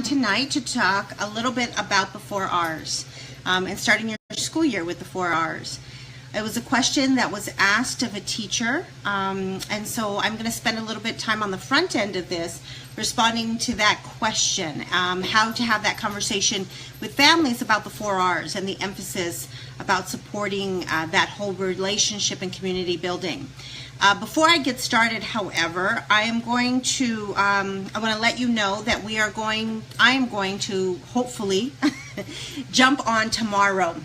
on tonight to talk a little bit about the 4 R's and starting your school year with the 4 R's. It was a question that was asked of a teacher, and so I'm going to spend a little bit of time on the front end of this responding to that question, how to have that conversation with families about the 4 R's and the emphasis about supporting that whole relationship and community building. Before I get started, however, I am going to, I want to let you know that I am going to hopefully jump on tomorrow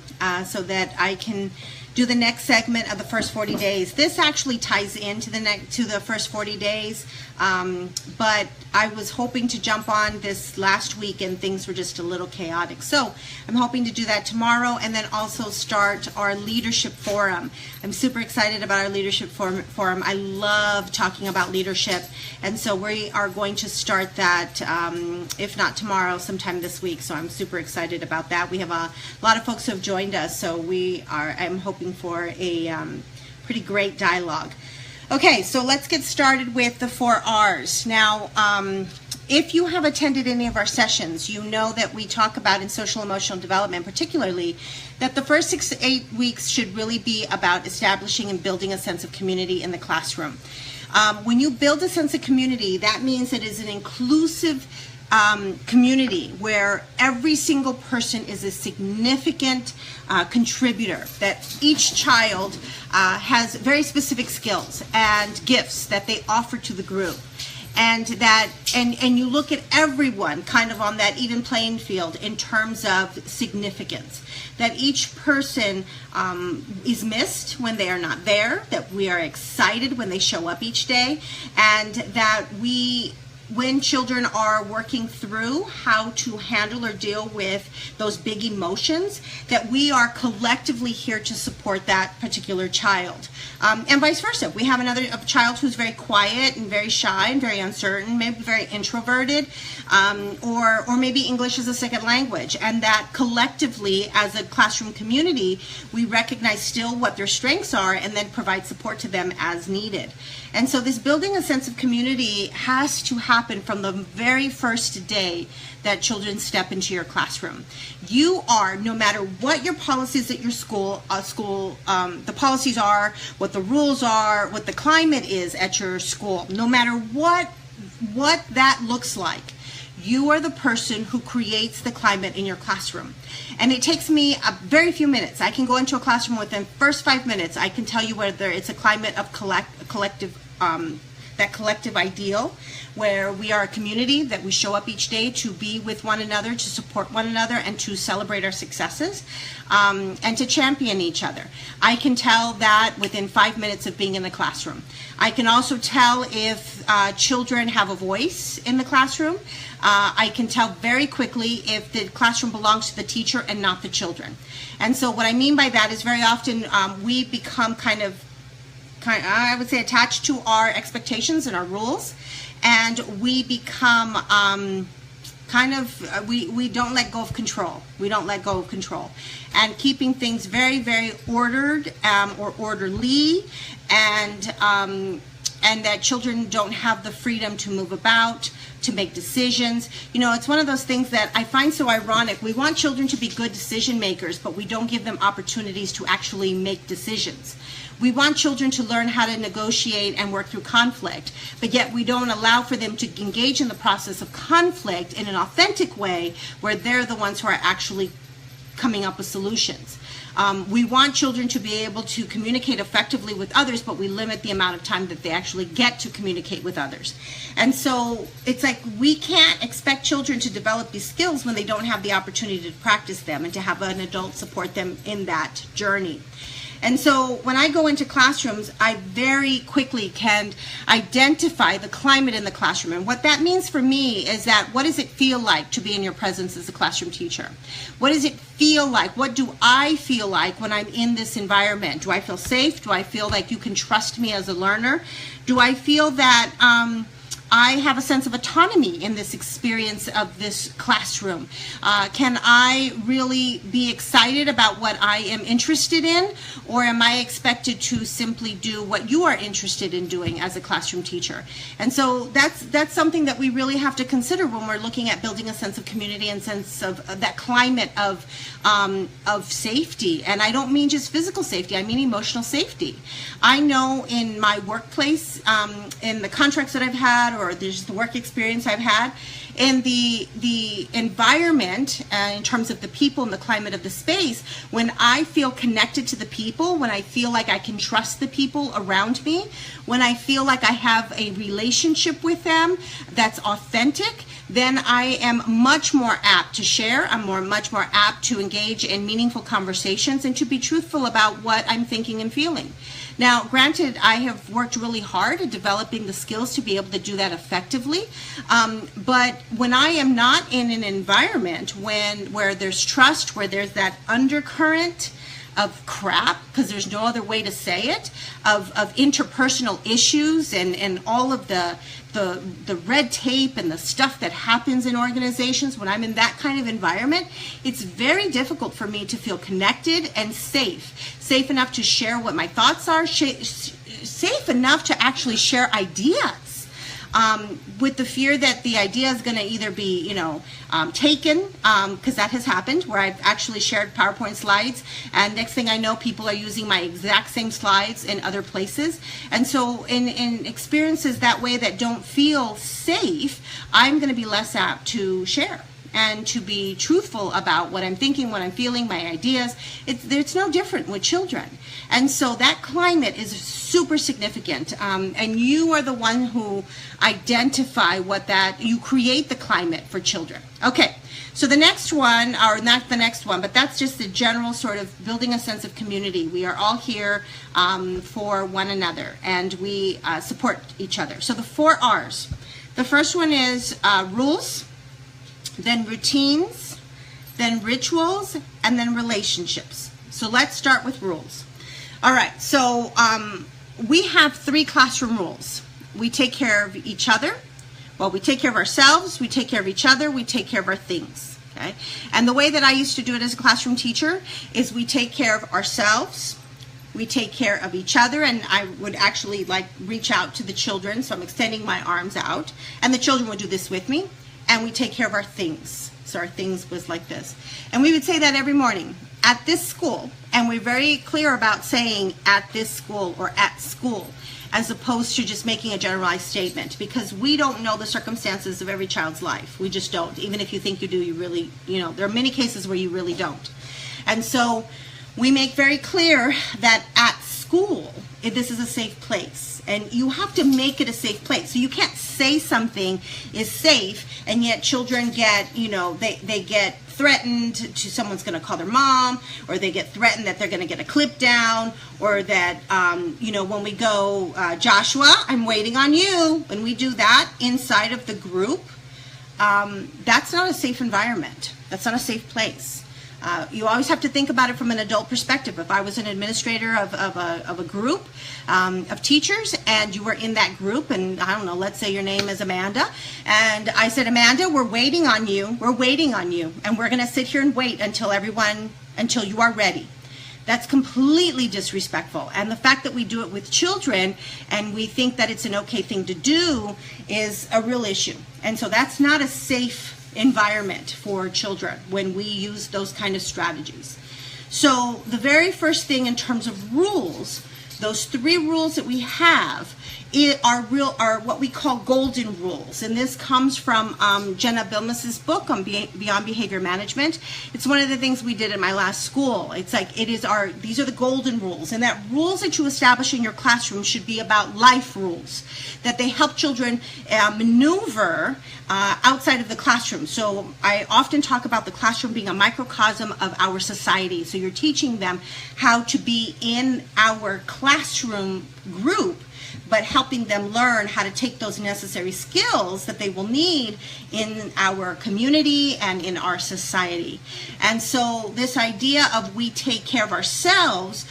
so that I can do the next segment of the first 40 days. This actually ties into the first 40 days, but I was hoping to jump on this last week and things were just a little chaotic. So I'm hoping to do that tomorrow and then also start our leadership forum. I'm super excited about our leadership forum. I love talking about leadership, and so we are going to start that, if not tomorrow, sometime this week. So I'm super excited about that. We have a lot of folks who have joined us, so I'm hoping for a pretty great dialogue. Okay, so let's get started with the 4 R's. Now, if you have attended any of our sessions, you know that we talk about in social emotional development, particularly, that the first 6 to 8 weeks should really be about establishing and building a sense of community in the classroom. When you build a sense of community, that means it is an inclusive community where every single person is a significant contributor, that each child has very specific skills and gifts that they offer to the group, and you look at everyone kind of on that even playing field in terms of significance, that each person is missed when they are not there, that we are excited when they show up each day, and that when children are working through how to handle or deal with those big emotions, that we are collectively here to support that particular child. And vice versa. We have a child who's very quiet and very shy and very uncertain, maybe very introverted, or maybe English is a second language, and that collectively as a classroom community, we recognize still what their strengths are and then provide support to them as needed. And so this building a sense of community has to happen from the very first day that children step into your classroom. You are, no matter what your policies at your school, the policies are, what the rules are, what the climate is at your school, no matter what that looks like, you are the person who creates the climate in your classroom. And it takes me a very few minutes. I can go into a classroom within the first 5 minutes. I can tell you whether it's a climate of collective ideal, where we are a community, that we show up each day to be with one another, to support one another, and to celebrate our successes, and to champion each other. I can tell that within 5 minutes of being in the classroom. I can also tell if children have a voice in the classroom. I can tell very quickly if the classroom belongs to the teacher and not the children. And so what I mean by that is very often we become I would say attached to our expectations and our rules, and we become we don't let go of control. We don't let go of control. And keeping things very, very ordered or orderly, and that children don't have the freedom to move about, to make decisions. You know, it's one of those things that I find so ironic. We want children to be good decision makers, but we don't give them opportunities to actually make decisions. We want children to learn how to negotiate and work through conflict, but yet we don't allow for them to engage in the process of conflict in an authentic way where they're the ones who are actually coming up with solutions. We want children to be able to communicate effectively with others, but we limit the amount of time that they actually get to communicate with others. And so it's like we can't expect children to develop these skills when they don't have the opportunity to practice them and to have an adult support them in that journey. And so when I go into classrooms, I very quickly can identify the climate in the classroom. And what that means for me is that, what does it feel like to be in your presence as a classroom teacher? What does it feel like? What do I feel like when I'm in this environment? Do I feel safe? Do I feel like you can trust me as a learner? Do I feel that I have a sense of autonomy in this experience of this classroom? Can I really be excited about what I am interested in, or am I expected to simply do what you are interested in doing as a classroom teacher? And so that's something that we really have to consider when we're looking at building a sense of community and sense of that climate of safety. And I don't mean just physical safety, I mean emotional safety. I know in my workplace, in the contracts that I've had, or there's the work experience I've had, in the environment, in terms of the people and the climate of the space, when I feel connected to the people, when I feel like I can trust the people around me, when I feel like I have a relationship with them that's authentic, then I am much more apt to share. I'm much more apt to engage in meaningful conversations and to be truthful about what I'm thinking and feeling. Now, granted, I have worked really hard at developing the skills to be able to do that effectively, but when I am not in an environment where there's trust, where there's that undercurrent of crap, because there's no other way to say it, of interpersonal issues and all of the red tape and the stuff that happens in organizations, when I'm in that kind of environment, it's very difficult for me to feel connected and safe enough to share what my thoughts are, safe enough to actually share ideas. With the fear that the idea is going to either be, taken, because that has happened, where I've actually shared PowerPoint slides, and next thing I know, people are using my exact same slides in other places. And so in experiences that way that don't feel safe, I'm going to be less apt to share and to be truthful about what I'm thinking, what I'm feeling, my ideas. It's no different with children. And so that climate is super significant. And you are the one who identify you create the climate for children. Okay, so the next one, or not the next one, but that's just the general sort of building a sense of community. We are all here for one another, and we support each other. So the 4 R's. The first one is rules, then routines, then rituals, and then relationships. So let's start with rules. All right, so we have 3 classroom rules. We take care of each other. Well, we take care of ourselves, we take care of each other, we take care of our things. Okay? And the way that I used to do it as a classroom teacher is we take care of ourselves, we take care of each other, and I would actually reach out to the children, so I'm extending my arms out, and the children would do this with me, and we take care of our things. So our things was like this. And we would say that every morning at this school, and we're very clear about saying at this school or at school, as opposed to just making a generalized statement, because we don't know the circumstances of every child's life. We just don't. Even if you think you do, you really, there are many cases where you really don't. And so we make very clear that at school, this is a safe place. And you have to make it a safe place. So you can't say something is safe, and yet children get, they get threatened to someone's going to call their mom, or they get threatened that they're going to get a clip down, or that, when we go, Joshua, I'm waiting on you. When we do that inside of the group, that's not a safe environment. That's not a safe place. You always have to think about it from an adult perspective. If I was an administrator of a group of teachers, and you were in that group, and I don't know, let's say your name is Amanda, and I said, Amanda, we're waiting on you, and we're going to sit here and wait until you are ready. That's completely disrespectful. And the fact that we do it with children and we think that it's an okay thing to do is a real issue. And so that's not a safe environment for children when we use those kind of strategies. So the very first thing in terms of rules, those 3 rules that we have are what we call golden rules. And this comes from Jenna Bilmas's book on Beyond Behavior Management. It's one of the things we did in my last school. It's like these are the golden rules. And that rules that you establish in your classroom should be about life rules, that they help children maneuver outside of the classroom. So I often talk about the classroom being a microcosm of our society. So you're teaching them how to be in our classroom group, but helping them learn how to take those necessary skills that they will need in our community and in our society. And so this idea of we take care of ourselves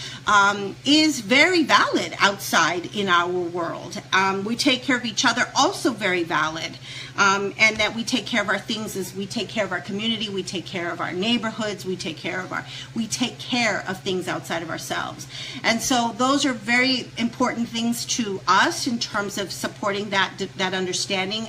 is very valid outside in our world. We take care of each other, also very valid. And that we take care of our things as we take care of our community, we take care of our neighborhoods, we take care of things outside of ourselves. And so those are very important things to us in terms of supporting that understanding.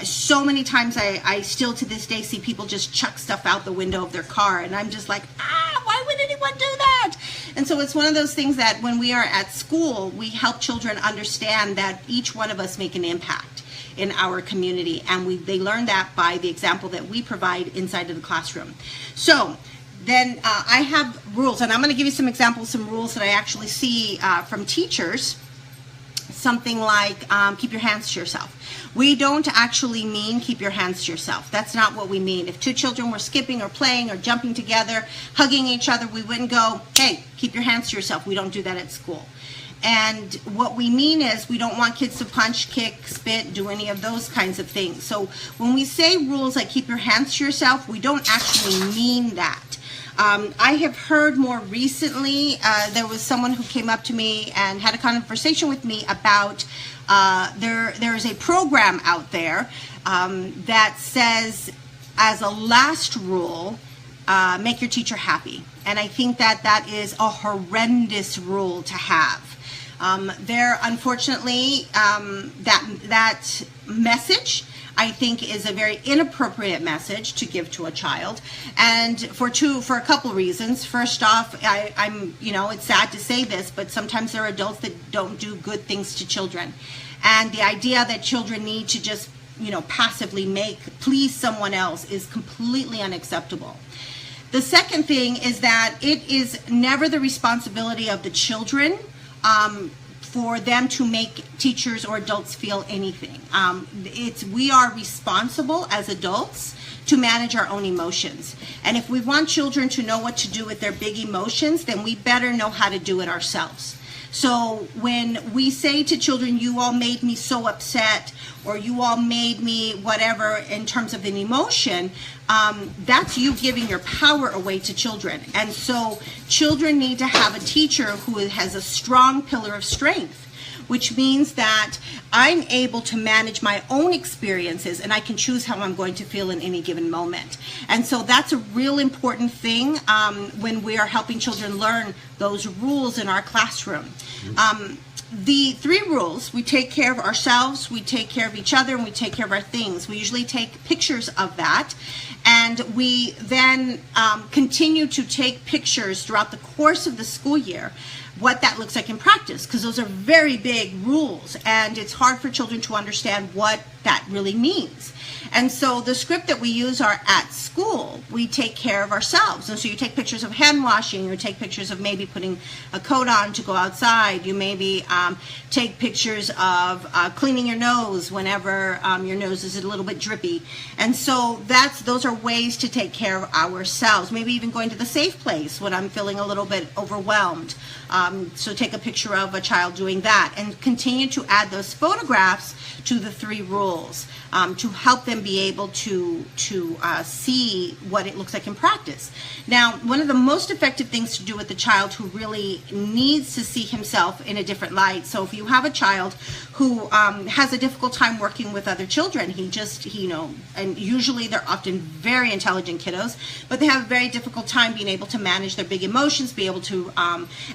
So many times I still to this day see people just chuck stuff out the window of their car, and I'm just like, why would anyone do that? And so it's one of those things that when we are at school, we help children understand that each one of us make an impact in our community, and they learn that by the example that we provide inside of the classroom. So then I have rules, and I'm going to give you some examples, some rules that I actually see from teachers. Something like keep your hands to yourself. We don't actually mean keep your hands to yourself. That's not what we mean. If two children were skipping or playing or jumping together, hugging each other, we wouldn't go, hey, keep your hands to yourself. We don't do that at school. And what we mean is we don't want kids to punch, kick, spit, do any of those kinds of things. So when we say rules like keep your hands to yourself, we don't actually mean that. I have heard more recently, there was someone who came up to me and had a conversation with me about there is a program out there that says, as a last rule, make your teacher happy. And I think that is a horrendous rule to have. Unfortunately, that message, I think, is a very inappropriate message to give to a child, and for a couple reasons. First off, I'm it's sad to say this, but sometimes there are adults that don't do good things to children, and the idea that children need to just passively please someone else is completely unacceptable. The second thing is that it is never the responsibility of the children for them to make teachers or adults feel anything. We are responsible as adults to manage our own emotions. And if we want children to know what to do with their big emotions, then we better know how to do it ourselves. So when we say to children, you all made me so upset, or you all made me whatever in terms of an emotion, that's you giving your power away to children. And so children need to have a teacher who has a strong pillar of strength, which means that I'm able to manage my own experiences and I can choose how I'm going to feel in any given moment. And so that's a real important thing when we are helping children learn those rules in our classroom. The 3 rules: we take care of ourselves, we take care of each other, and we take care of our things. We usually take pictures of that, and we then continue to take pictures throughout the course of the school year, what that looks like in practice, because those are very big rules, and it's hard for children to understand what that really means. And so the script that we use are at school, we take care of ourselves. And so you take pictures of hand washing, you take pictures of maybe putting a coat on to go outside, you maybe take pictures of cleaning your nose whenever your nose is a little bit drippy. And so those are ways to take care of ourselves. Maybe even going to the safe place when I'm feeling a little bit overwhelmed. So take a picture of a child doing that, and continue to add those photographs to the 3 rules to help them be able to see what it looks like in practice. Now, one of the most effective things to do with a child who really needs to see himself in a different light. So if you have a child who has a difficult time working with other children, and usually they're often very intelligent kiddos, but they have a very difficult time being able to manage their big emotions, be able to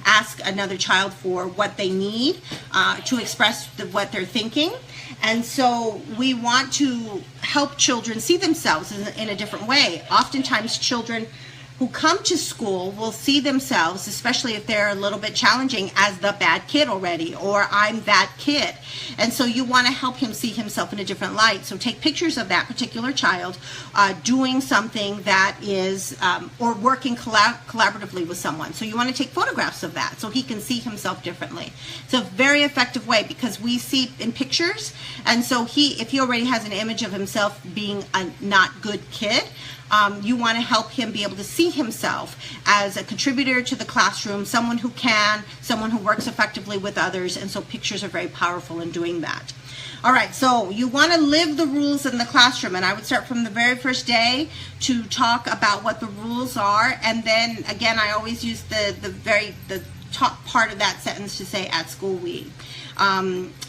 ask another child for what they need to express what they're thinking. And so we want to help children see themselves in a different way. Oftentimes children who come to school will see themselves, especially if they're a little bit challenging, as the bad kid already, or I'm that kid. And so you want to help him see himself in a different light. So take pictures of that particular child doing something that is, or working collaboratively with someone. So you want to take photographs of that so he can see himself differently. It's a very effective way because we see in pictures, and so if he already has an image of himself being a not good kid, You want to help him be able to see himself as a contributor to the classroom, someone who works effectively with others, and so pictures are very powerful in doing that. All right, so you want to live the rules in the classroom, and I would start from the very first day to talk about what the rules are, and then again I always use the top part of that sentence to say at school we.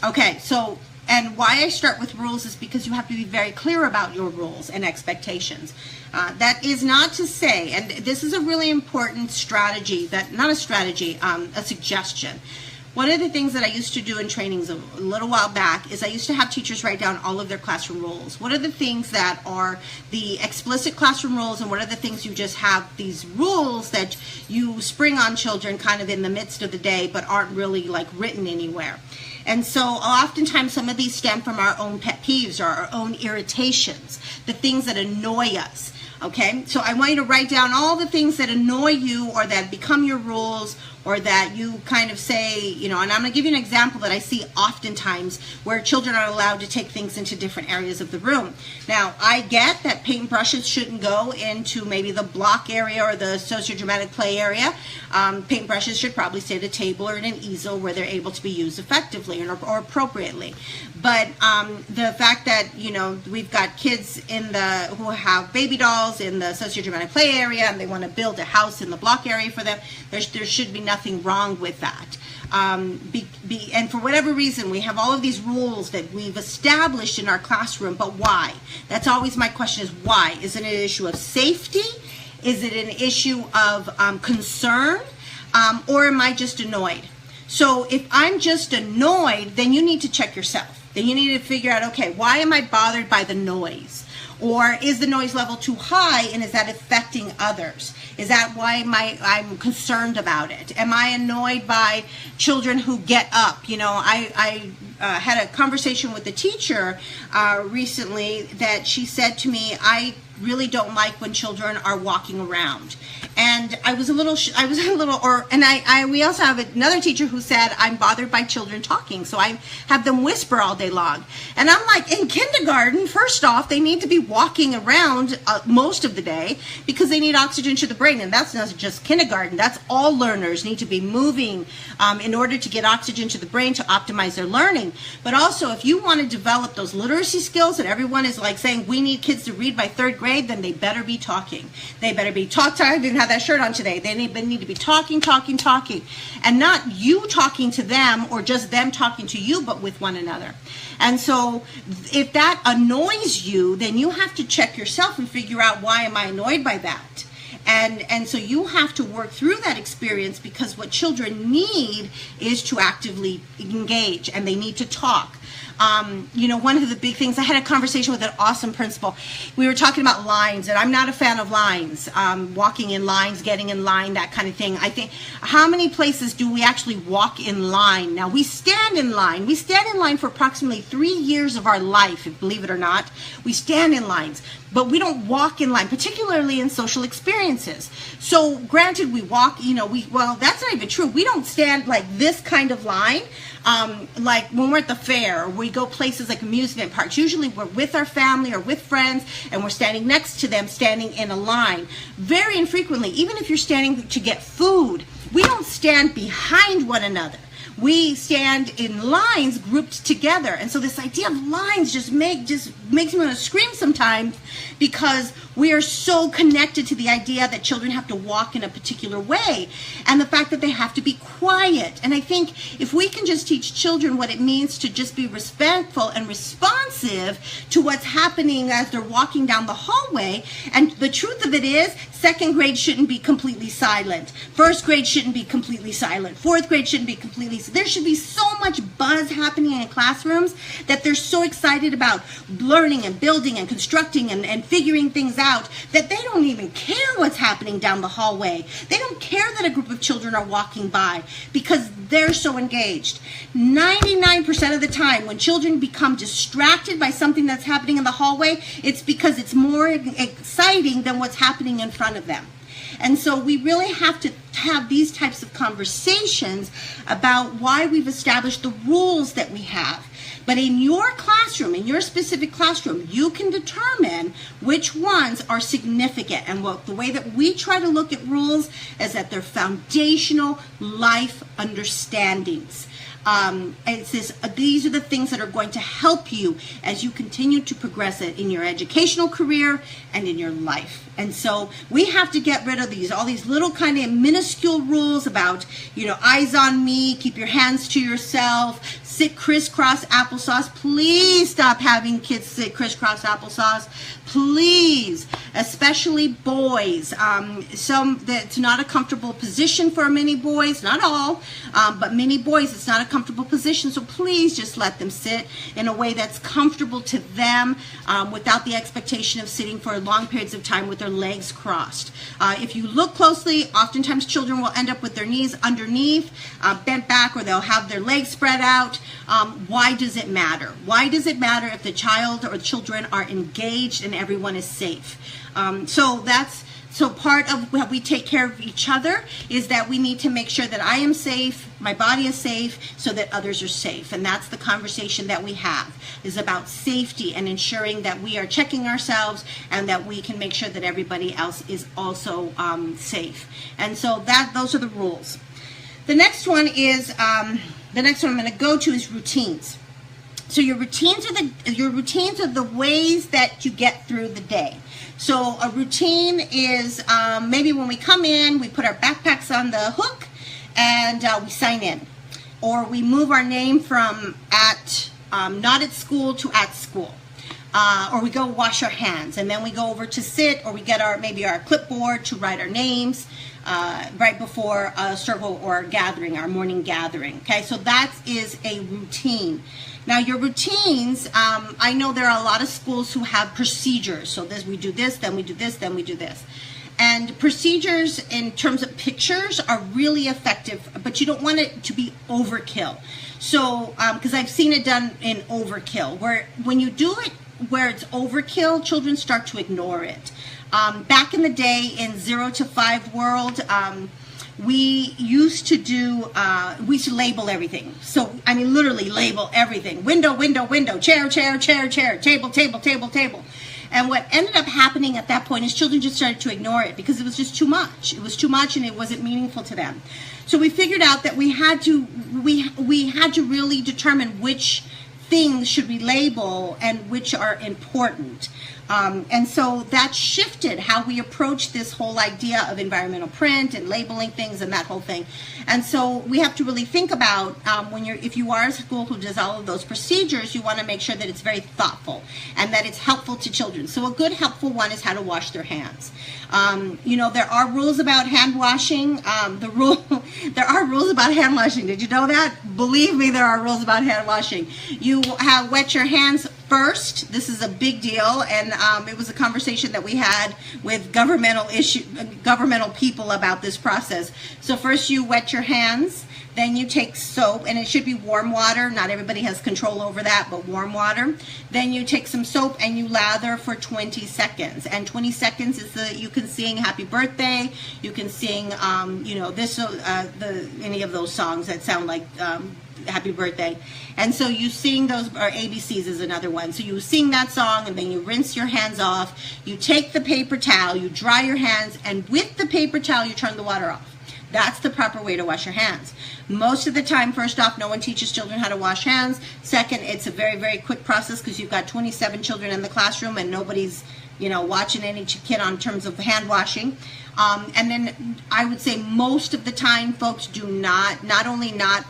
Okay, so and why I start with rules is because you have to be very clear about your rules and expectations. That is not to say, and this is a really important strategy, a suggestion. One of the things that I used to do in trainings a little while back is I used to have teachers write down all of their classroom rules. What are the things that are the explicit classroom rules, and what are the things you just have these rules that you spring on children kind of in the midst of the day but aren't really like written anywhere. And so oftentimes some of these stem from our own pet peeves or our own irritations, the things that annoy us. Okay, so I want you to write down all the things that annoy you or that become your rules, or that you kind of say, and I'm going to give you an example that I see oftentimes where children are allowed to take things into different areas of the room. Now, I get that paintbrushes shouldn't go into maybe the block area or the sociodramatic play area. Paintbrushes should probably stay at a table or in an easel where they're able to be used effectively or appropriately. But the fact that, we've got kids who have baby dolls in the sociodramatic play area and they want to build a house in the block area for them, there should be nothing wrong with that. And for whatever reason, we have all of these rules that we've established in our classroom, but why? That's always my question, is why? Is it an issue of safety? Is it an issue of concern? Or am I just annoyed? So if I'm just annoyed, then you need to check yourself. Then you need to figure out, okay, why am I bothered by the noise? Or is the noise level too high, and is that affecting others? Is that why I'm concerned about it? Am I annoyed by children who get up? I had a conversation with a teacher recently that she said to me, I really don't like when children are walking around. And we also have another teacher who said, I'm bothered by children talking, so I have them whisper all day long. And I'm like, in kindergarten, first off, they need to be walking around most of the day because they need oxygen to the brain. And that's not just kindergarten, that's all learners need to be moving in order to get oxygen to the brain to optimize their learning. But also, if you want to develop those literacy skills, and everyone is like saying we need kids to read by 3rd grade, then they better be talking. They better be I didn't have that shirt on today. They need to be talking, and not you talking to them or just them talking to you, but with one another. And so if that annoys you, then you have to check yourself and figure out, why am I annoyed by that? And so you have to work through that experience, because what children need is to actively engage, and they need to talk. One of the big things, I had a conversation with an awesome principal. We were talking about lines, and I'm not a fan of lines, walking in lines, getting in line, that kind of thing. I think, how many places do we actually walk in line? Now, we stand in line. We stand in line for approximately 3 years of our life, believe it or not. We stand in lines, but we don't walk in line, particularly in social experiences. So granted, we walk, that's not even true. We don't stand like this kind of line. Like when we're at the fair, or we go places like amusement parks. Usually we're with our family or with friends, and we're standing next to them, standing in a line. Very infrequently, even if you're standing to get food, we don't stand behind one another. We stand in lines grouped together. And so this idea of lines just makes me want to scream sometimes, because we are so connected to the idea that children have to walk in a particular way, and the fact that they have to be quiet. And I think if we can just teach children what it means to just be respectful and responsive to what's happening as they're walking down the hallway, and the truth of it is, 2nd grade shouldn't be completely silent. 1st grade shouldn't be completely silent. 4th grade shouldn't be completely silent. There should be so much buzz happening in classrooms that they're so excited about learning and building and constructing and figuring things out that they don't even care what's happening down the hallway. They don't care that a group of children are walking by, because they're so engaged. 99% of the time, when children become distracted by something that's happening in the hallway, it's because it's more exciting than what's happening in front of them. And so we really have to have these types of conversations about why we've established the rules that we have. But in your classroom, in your specific classroom, you can determine which ones are significant. And the way that we try to look at rules is that they're foundational life understandings. These are the things that are going to help you as you continue to progress in your educational career and in your life. And so we have to get rid of all these little kind of minuscule rules about, eyes on me, keep your hands to yourself, sit crisscross applesauce. Please stop having kids sit crisscross applesauce. Please, especially boys. That's not a comfortable position for many boys, not all, but many boys, it's not a comfortable position. So please just let them sit in a way that's comfortable to them without the expectation of sitting for long periods of time with their legs crossed. If you look closely, oftentimes children will end up with their knees underneath, bent back, or they'll have their legs spread out. Why does it matter? Why does it matter if the child or children are engaged and everyone is safe? So part of how we take care of each other is that we need to make sure that I am safe, my body is safe, so that others are safe. And that's the conversation that we have, is about safety and ensuring that we are checking ourselves and that we can make sure that everybody else is also safe. And so those are the rules. The next one I'm going to go to is routines. So your routines are the ways that you get through the day. So a routine is maybe when we come in, we put our backpacks on the hook and we sign in. Or we move our name from not at school to at school. Or we go wash our hands and then we go over to sit, or we get our clipboard to write our names right before a circle or a gathering, our morning gathering. Okay, so that is a routine. Now your routines, I know there are a lot of schools who have procedures. So we do this, then we do this, then we do this. And procedures in terms of pictures are really effective, but you don't want it to be overkill. So, because I've seen it done in overkill, where when you do it where it's overkill, children start to ignore it. Back in the day in 0 to 5 world, we used to label everything. So, I mean, literally label everything. Window, window, window, chair, chair, chair, chair, table, table, table, table. And what ended up happening at that point is children just started to ignore it because it was just too much. It was too much and it wasn't meaningful to them. So we figured out that we had to really determine which things should we label and which are important. And so that shifted how we approach this whole idea of environmental print and labeling things and that whole thing. And so we have to really think about if you are a school who does all of those procedures, you want to make sure that it's very thoughtful and that it's helpful to children. So a good helpful one is how to wash their hands. There are rules about hand washing. There are rules about hand washing. Did you know that? Believe me, there are rules about hand washing. You wet your hands first. This is a big deal, and it was a conversation that we had with governmental people about this process. So first you wet your hands, then you take soap, and it should be warm water. Not everybody has control over that, but warm water. Then you take some soap and you lather for 20 seconds. And 20 seconds is you can sing Happy Birthday. You can sing, any of those songs that sound like Happy Birthday. And so you sing those, or ABCs is another one. So you sing that song and then you rinse your hands off. You take the paper towel, you dry your hands, and with the paper towel you turn the water off. That's the proper way to wash your hands. Most of the time, first off, no one teaches children how to wash hands. Second, it's a very, very quick process because you've got 27 children in the classroom and nobody's, watching any kid on terms of hand washing. And then I would say most of the time, folks do not only not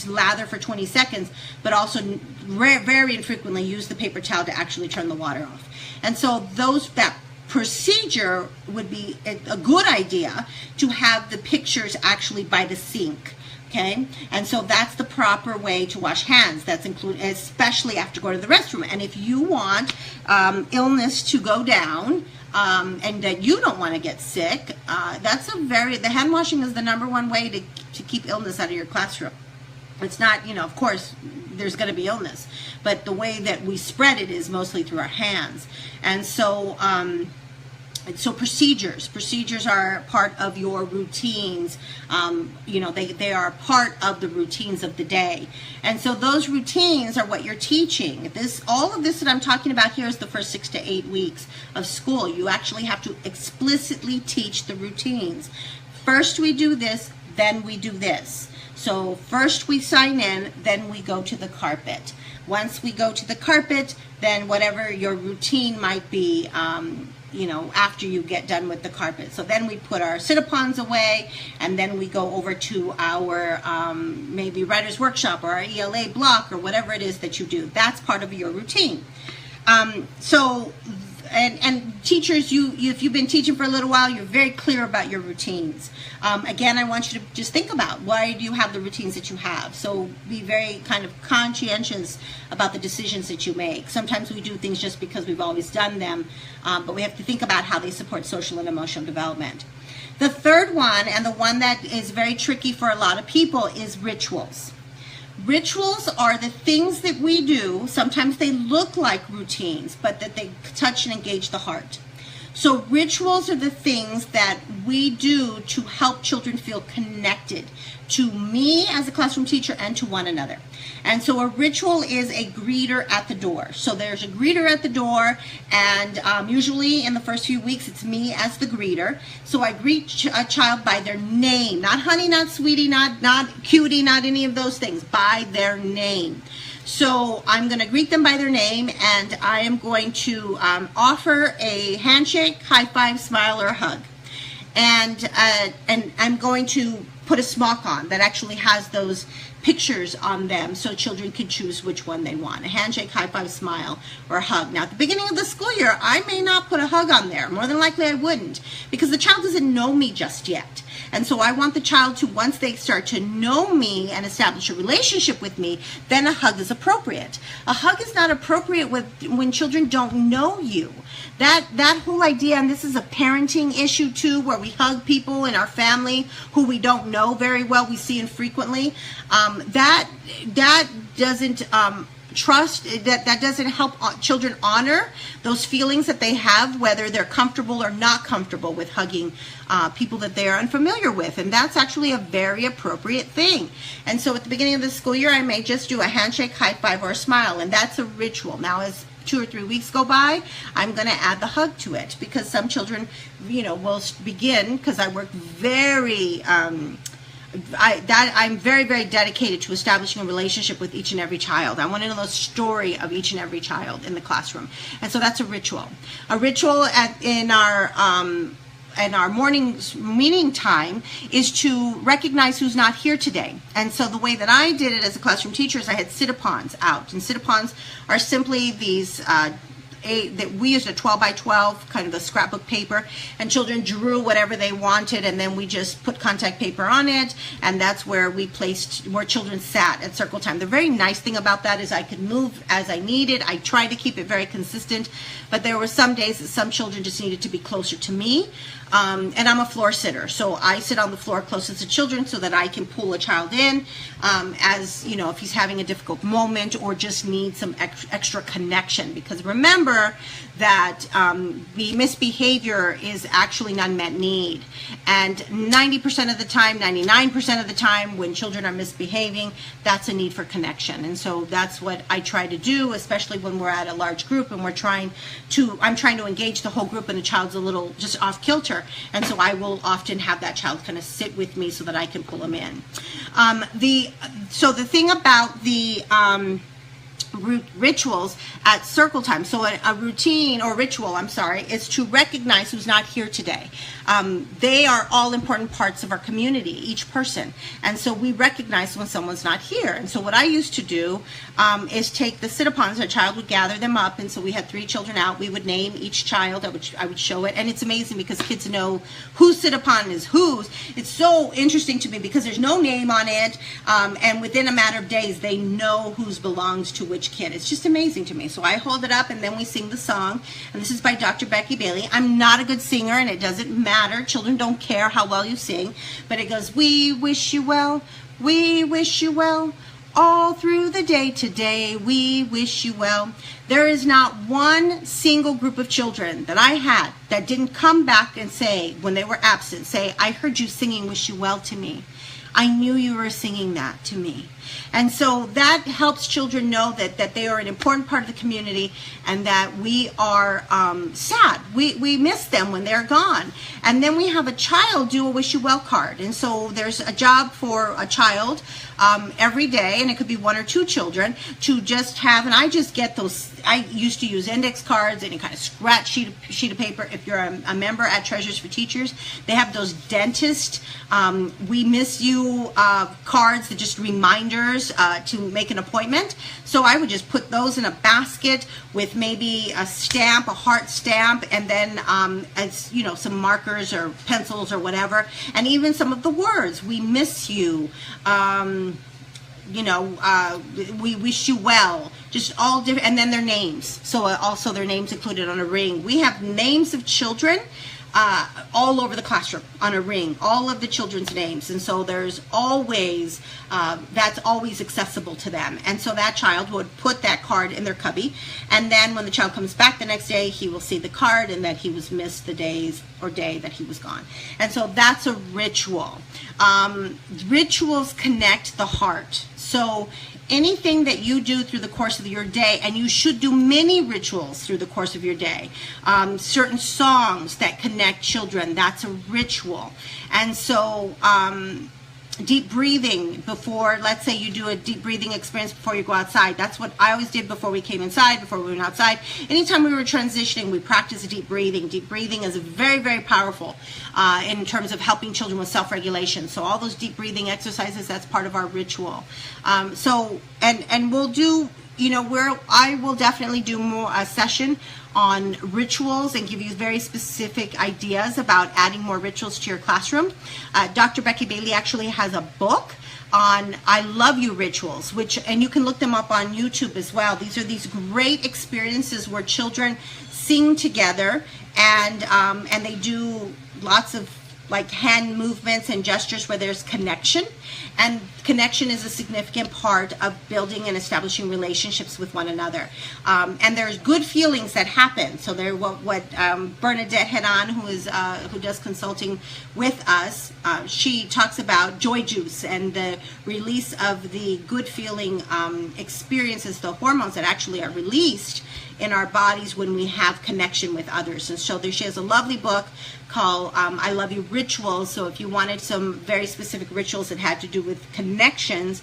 lather for 20 seconds, but also very infrequently use the paper towel to actually turn the water off. And so that procedure would be a good idea to have the pictures actually by the sink. Okay, and so that's the proper way to wash hands. That's included, especially after going to the restroom. And if you want illness to go down and that you don't want to get sick, the hand washing is the number one way to keep illness out of your classroom. It's not, of course, there's going to be illness, but the way that we spread it is mostly through our hands. And so so procedures are part of your routines. They are part of the routines of the day. And so those routines are what you're teaching. All of this that I'm talking about here is the first 6 to 8 weeks of school. You actually have to explicitly teach the routines. First we do this, then we do this. So first we sign in, then we go to the carpet. Once we go to the carpet, then whatever your routine might be, after you get done with the carpet. So then we put our sit-upons away, and then we go over to our maybe writer's workshop or our ELA block or whatever it is that you do. That's part of your routine. And teachers, if you've been teaching for a little while, you're very clear about your routines. Again, I want you to just think about, why do you have the routines that you have? So be very kind of conscientious about the decisions that you make. Sometimes we do things just because we've always done them, but we have to think about how they support social and emotional development. The third one, and the one that is very tricky for a lot of people, is rituals. Rituals are the things that we do. Sometimes they look like routines, but that they touch and engage the heart. So rituals are the things that we do to help children feel connected to me as a classroom teacher and to one another. And so a ritual is a greeter at the door. So there's a greeter at the door, and usually in the first few weeks it's me as the greeter. So I greet a child by their name, not honey, not sweetie, not cutie, not any of those things, by their name. So I'm going to greet them by their name, and I am going to offer a handshake, high five, smile, or a hug. And I'm going to put a smock on that actually has those pictures on them so children can choose which one they want. A handshake, high five, smile, or a hug. Now, at the beginning of the school year, I may not put a hug on there. More than likely I wouldn't, because the child doesn't know me just yet. And so I want the child to, once they start to know me and establish a relationship with me, then a hug is appropriate. A hug is not appropriate when children don't know you. That whole idea, and this is a parenting issue too, where we hug people in our family who we don't know very well, we see infrequently, that doesn't that doesn't help children honor those feelings that they have, whether they're comfortable or not comfortable with hugging people that they are unfamiliar with. And that's actually a very appropriate thing. And so at the beginning of the school year, I may just do a handshake, high five, or a smile, and that's a ritual. Now, as 2 or 3 weeks go by, I'm going to add the hug to it, because some children, will begin, because I work very I'm very, very dedicated to establishing a relationship with each and every child. I want to know the story of each and every child in the classroom. And so that's a ritual. A ritual in our morning meeting time is to recognize who's not here today. And so the way that I did it as a classroom teacher is I had sit-upons out. And sit-upons are simply these that we used a 12 by 12 kind of a scrapbook paper, and children drew whatever they wanted, and then we just put contact paper on it, and that's where we placed where children sat at circle time. The very nice thing about that is I could move as I needed. I tried to keep it very consistent, but there were some days that some children just needed to be closer to me. And I'm a floor sitter, so I sit on the floor closest to children so that I can pull a child in as, if he's having a difficult moment or just needs some extra connection. Because remember that the misbehavior is actually an unmet need. And 90% of the time, 99% of the time, when children are misbehaving, that's a need for connection. And so that's what I try to do, especially when we're at a large group and I'm trying to engage the whole group and the child's a little just off kilter. And so I will often have that child kind of sit with me so that I can pull them in. So the thing about the rituals at circle time, so a routine or ritual, is to recognize who's not here today. They are all important parts of our community, each person. And so we recognize when someone's not here. And so what I used to do is take the sit-upons. A child would gather them up, and so we had 3 children out. We would name each child. I would show it, and it's amazing because kids know whose sit-upon is whose. It's so interesting to me because there's no name on it, and within a matter of days they know whose belongs to which kid. It's just amazing to me. So I hold it up, and then we sing the song, and this is by Dr. Becky Bailey. I'm not a good singer, and it doesn't matter. Children don't care how well you sing, but it goes, we wish you well, we wish you well, all through the day today. We wish you well. There is not one single group of children that I had that didn't come back and say, when they were absent, say, I heard you singing wish you well to me. I knew you were singing that to me. And so that helps children know that they are an important part of the community and that we are sad. We miss them when they're gone. And then we have a child do a wish you well card. And so there's a job for a child every day, and it could be one or two children, to just have, and I just get those. I used to use index cards, any kind of scratch sheet of paper. If you're a member at Treasures for Teachers, they have those dentist we miss you cards that just reminders to make an appointment. So I would just put those in a basket with maybe a stamp, a heart stamp, and then as you know, some markers or pencils or whatever, and even some of the words. We miss you. We wish you well, just all different, and then their names. So also their names included on a ring. We have names of children all over the classroom on a ring, all of the children's names. And so there's always, that's always accessible to them. And so that child would put that card in their cubby. And then when the child comes back the next day, he will see the card and that he was missed the days or day that he was gone. And so that's a ritual. Rituals connect the heart. So anything that you do through the course of your day, and you should do many rituals through the course of your day, certain songs that connect children, that's a ritual. And so deep breathing before, let's say you do a deep breathing experience before you go outside. That's what I always did before we came inside, before we went outside. Anytime we were transitioning, we practiced deep breathing. Deep breathing is very, very powerful in terms of helping children with self-regulation. So all those deep breathing exercises, that's part of our ritual. And we'll do, I will definitely do more a session on rituals and give you very specific ideas about adding more rituals to your classroom. Dr. Becky Bailey actually has a book on I Love You rituals, and you can look them up on YouTube as well. These are these great experiences where children sing together and they do lots of like hand movements and gestures where there's connection. And connection is a significant part of building and establishing relationships with one another. And there's good feelings that happen. So there, what Bernadette Head-On, who does consulting with us, she talks about joy juice and the release of the good feeling experiences, the hormones that actually are released in our bodies when we have connection with others. And so she has a lovely book called I Love You Rituals. So if you wanted some very specific rituals that had to do with connections,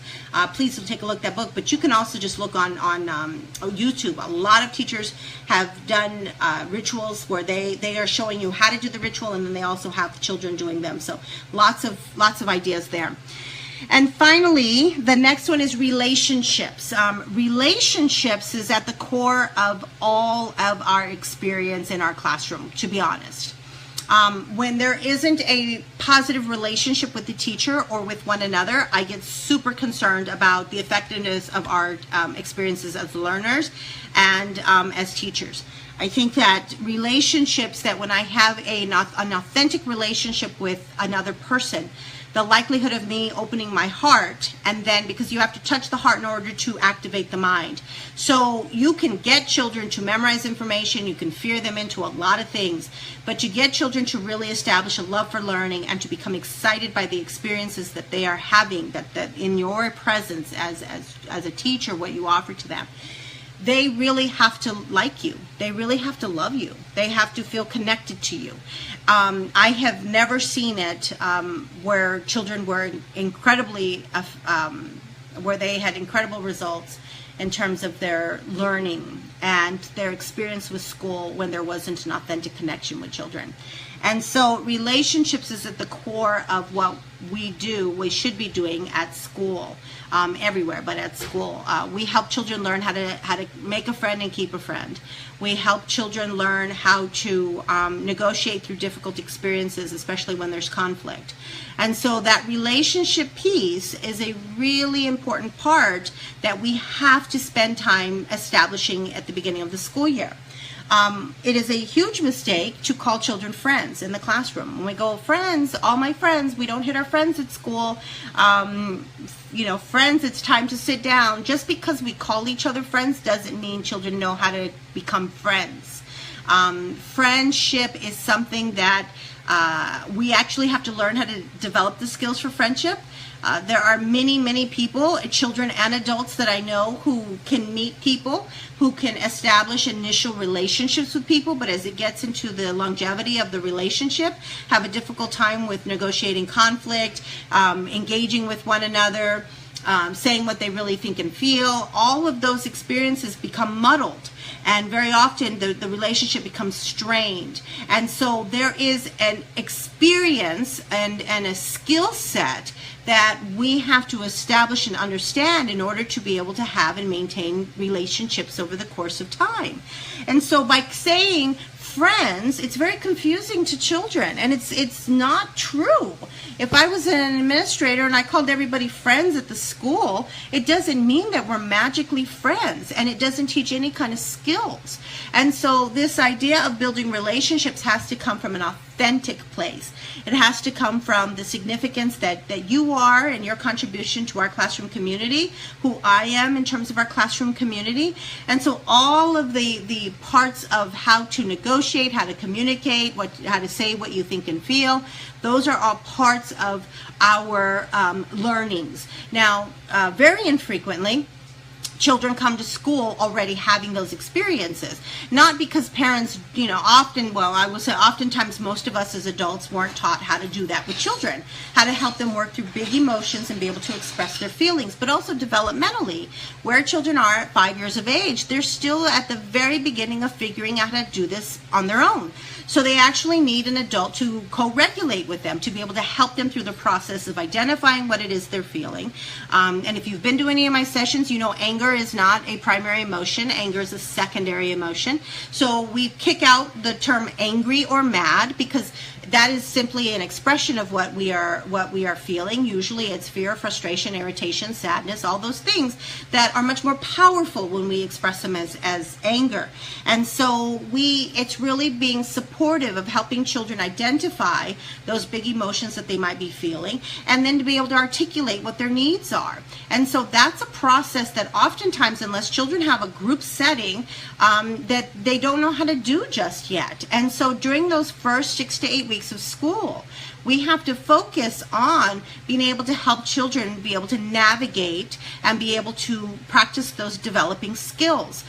please do take a look at that book. But you can also just look on YouTube. A lot of teachers have done rituals where they are showing you how to do the ritual, and then they also have children doing them. So lots of ideas there. And finally, the next one is relationships. Relationships is at the core of all of our experience in our classroom, to be honest. When there isn't a positive relationship with the teacher or with one another, I get super concerned about the effectiveness of our experiences as learners and as teachers. I think that relationships, that when I have an authentic relationship with another person, the likelihood of me opening my heart, and then because you have to touch the heart in order to activate the mind. So you can get children to memorize information, you can fear them into a lot of things, but you get children to really establish a love for learning and to become excited by the experiences that they are having, that in your presence as a teacher, what you offer to them. They really have to like you. They really have to love you. They have to feel connected to you. I have never seen it where children were incredibly, where they had incredible results in terms of their learning and their experience with school when there wasn't an authentic connection with children. And so relationships is at the core of what we should be doing at school, everywhere, but at school. We help children learn how to make a friend and keep a friend. We help children learn how to negotiate through difficult experiences, especially when there's conflict. And so that relationship piece is a really important part that we have to spend time establishing at the beginning of the school year. It is a huge mistake to call children friends in the classroom. When we go, friends, all my friends, we don't hit our friends at school. Friends, it's time to sit down. Just because we call each other friends doesn't mean children know how to become friends. Friendship is something that we actually have to learn how to develop the skills for friendship. There are many people, children and adults that I know, who can meet people, who can establish initial relationships with people, but as it gets into the longevity of the relationship, have a difficult time with negotiating conflict, engaging with one another, saying what they really think and feel. All of those experiences become muddled, and very often the relationship becomes strained. And so there is an experience and a skill set that we have to establish and understand in order to be able to have and maintain relationships over the course of time. And so by saying friends, it's very confusing to children, and it's not true. If I was an administrator and I called everybody friends at the school, it doesn't mean that we're magically friends, and it doesn't teach any kind of skills. And so this idea of building relationships has to come from an authentic place. It has to come from the significance that you are and your contribution to our classroom community, who I am in terms of our classroom community. And so all of the parts of how to negotiate, how to communicate, how to say what you think and feel, those are all parts of our learnings. Now, very infrequently, children come to school already having those experiences. Not because parents, oftentimes most of us as adults weren't taught how to do that with children, how to help them work through big emotions and be able to express their feelings, but also developmentally, where children are at 5 years of age, they're still at the very beginning of figuring out how to do this on their own. So they actually need an adult to co-regulate with them, to be able to help them through the process of identifying what it is they're feeling. And if you've been to any of my sessions, you know anger is not a primary emotion. Anger is a secondary emotion. So we kick out the term angry or mad, because that is simply an expression of what we are feeling. Usually it's fear, frustration, irritation, sadness, all those things that are much more powerful when we express them as anger. And so it's really being supportive of helping children identify those big emotions that they might be feeling, and then to be able to articulate what their needs are. And so that's a process that oftentimes, unless children have a group setting, that they don't know how to do just yet. And so during those first 6 to 8 weeks of school, we have to focus on being able to help children be able to navigate and be able to practice those developing skills.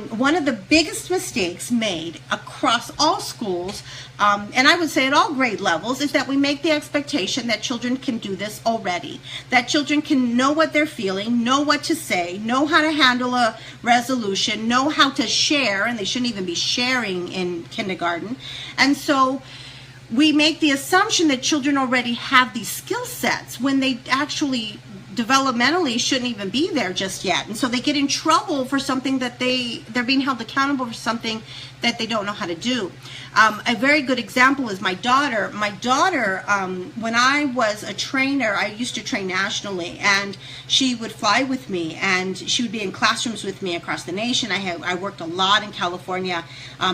One of the biggest mistakes made across all schools, and I would say at all grade levels, is that we make the expectation that children can do this already, that children can know what they're feeling, know what to say, know how to handle a resolution, know how to share, and they shouldn't even be sharing in kindergarten. And so we make the assumption that children already have these skill sets when they actually developmentally shouldn't even be there just yet. And so they get in trouble for something that they're being held accountable for something that they don't know how to do. A very good example is my daughter. My daughter, when I was a trainer, I used to train nationally, and she would fly with me, and she would be in classrooms with me across the nation. I worked a lot in California,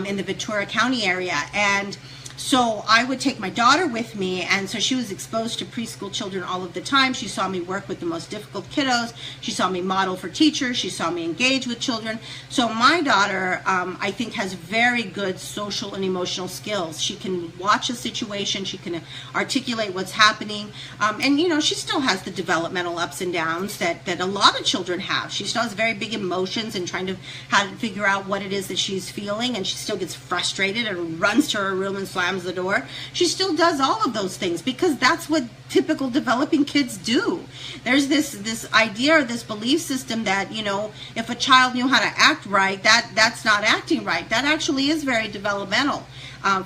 in the Ventura County area, and so I would take my daughter with me, and so she was exposed to preschool children all of the time. She saw me work with the most difficult kiddos. She saw me model for teachers. She saw me engage with children. So my daughter, I think, has very good social and emotional skills. She can watch a situation. She can articulate what's happening. And, she still has the developmental ups and downs that a lot of children have. She still has very big emotions and trying to how to figure out what it is that she's feeling, and she still gets frustrated and runs to her room and slams the door. She still does all of those things because that's what typical developing kids do. There's this idea or this belief system that, if a child knew how to act right, that's not acting right. That actually is very developmental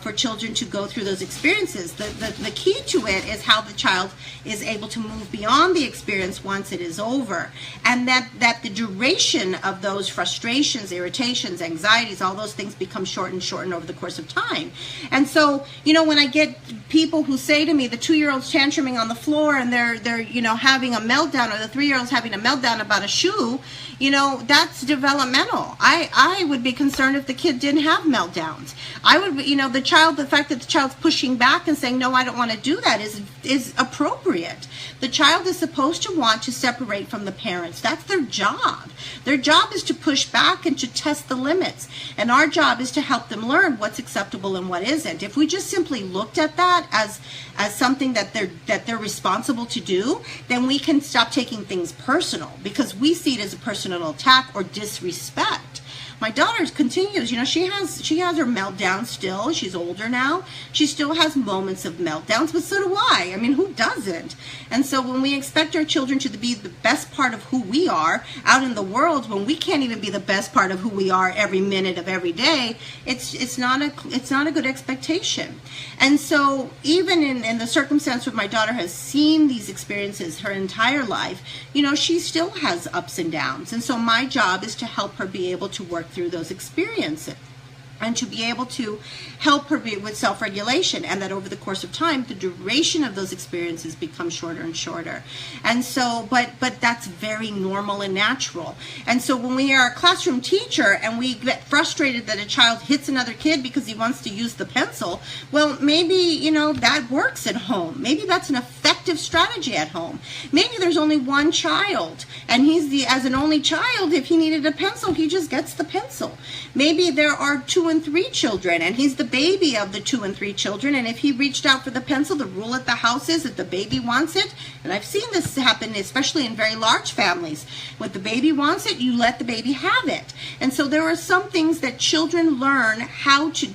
for children to go through those experiences. The key to it is how the child is able to move beyond the experience once it is over, and that the duration of those frustrations, irritations, anxieties, all those things become shortened over the course of time. And so, when I get people who say to me, the 2-year-old's tantruming crying on the floor and they're you know, having a meltdown, or the 3-year-old's having a meltdown about a shoe, you know, that's developmental. I would be concerned if the kid didn't have meltdowns. I would, you know, the fact that the child's pushing back and saying, no, I don't want to do that is appropriate. The child is supposed to want to separate from the parents. That's their job. Their job is to push back and to test the limits. And our job is to help them learn what's acceptable and what isn't. If we just simply looked at that as something that they're responsible to do, then we can stop taking things personal, because we see it as a personal attack or disrespect. My daughter continues, you know, she has her meltdowns still. She's older now. She still has moments of meltdowns, but so do I. I mean, who doesn't? And so when we expect our children to be the best part of who we are out in the world, when we can't even be the best part of who we are every minute of every day, it's not a good expectation. And so even in the circumstance where my daughter has seen these experiences her entire life, you know, she still has ups and downs. And so my job is to help her be able to work through those experiences and to be able to help her with self-regulation, and that over the course of time, the duration of those experiences becomes shorter and shorter. And so, but that's very normal and natural. And so when we are a classroom teacher and we get frustrated that a child hits another kid because he wants to use the pencil, well, maybe, you know, that works at home. Maybe that's an effective strategy at home. Maybe there's only one child, and as an only child, if he needed a pencil, he just gets the pencil. Maybe there are 2 and 3 children, and he's the baby of the 2 and 3 children, and if he reached out for the pencil, the rule at the house is that the baby wants it. And I've seen this happen, especially in very large families. When the baby wants it, you let the baby have it. And so there are some things that children learn how to,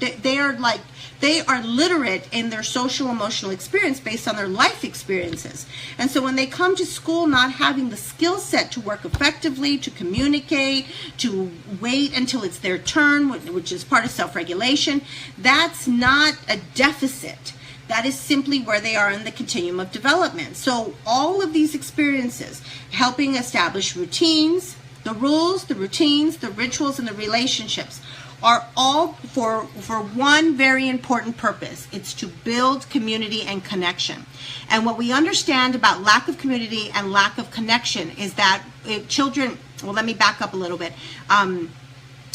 they are literate in their social emotional experience based on their life experiences. And so when they come to school not having the skill set to work effectively, to communicate, to wait until it's their turn, which is part of self-regulation, that's not a deficit. That is simply where they are in the continuum of development. So all of these experiences, helping establish routines, the rules, the routines, the rituals, and the relationships, are all for one very important purpose. It's to build community and connection. And what we understand about lack of community and lack of connection is that if children, well, let me back up a little bit.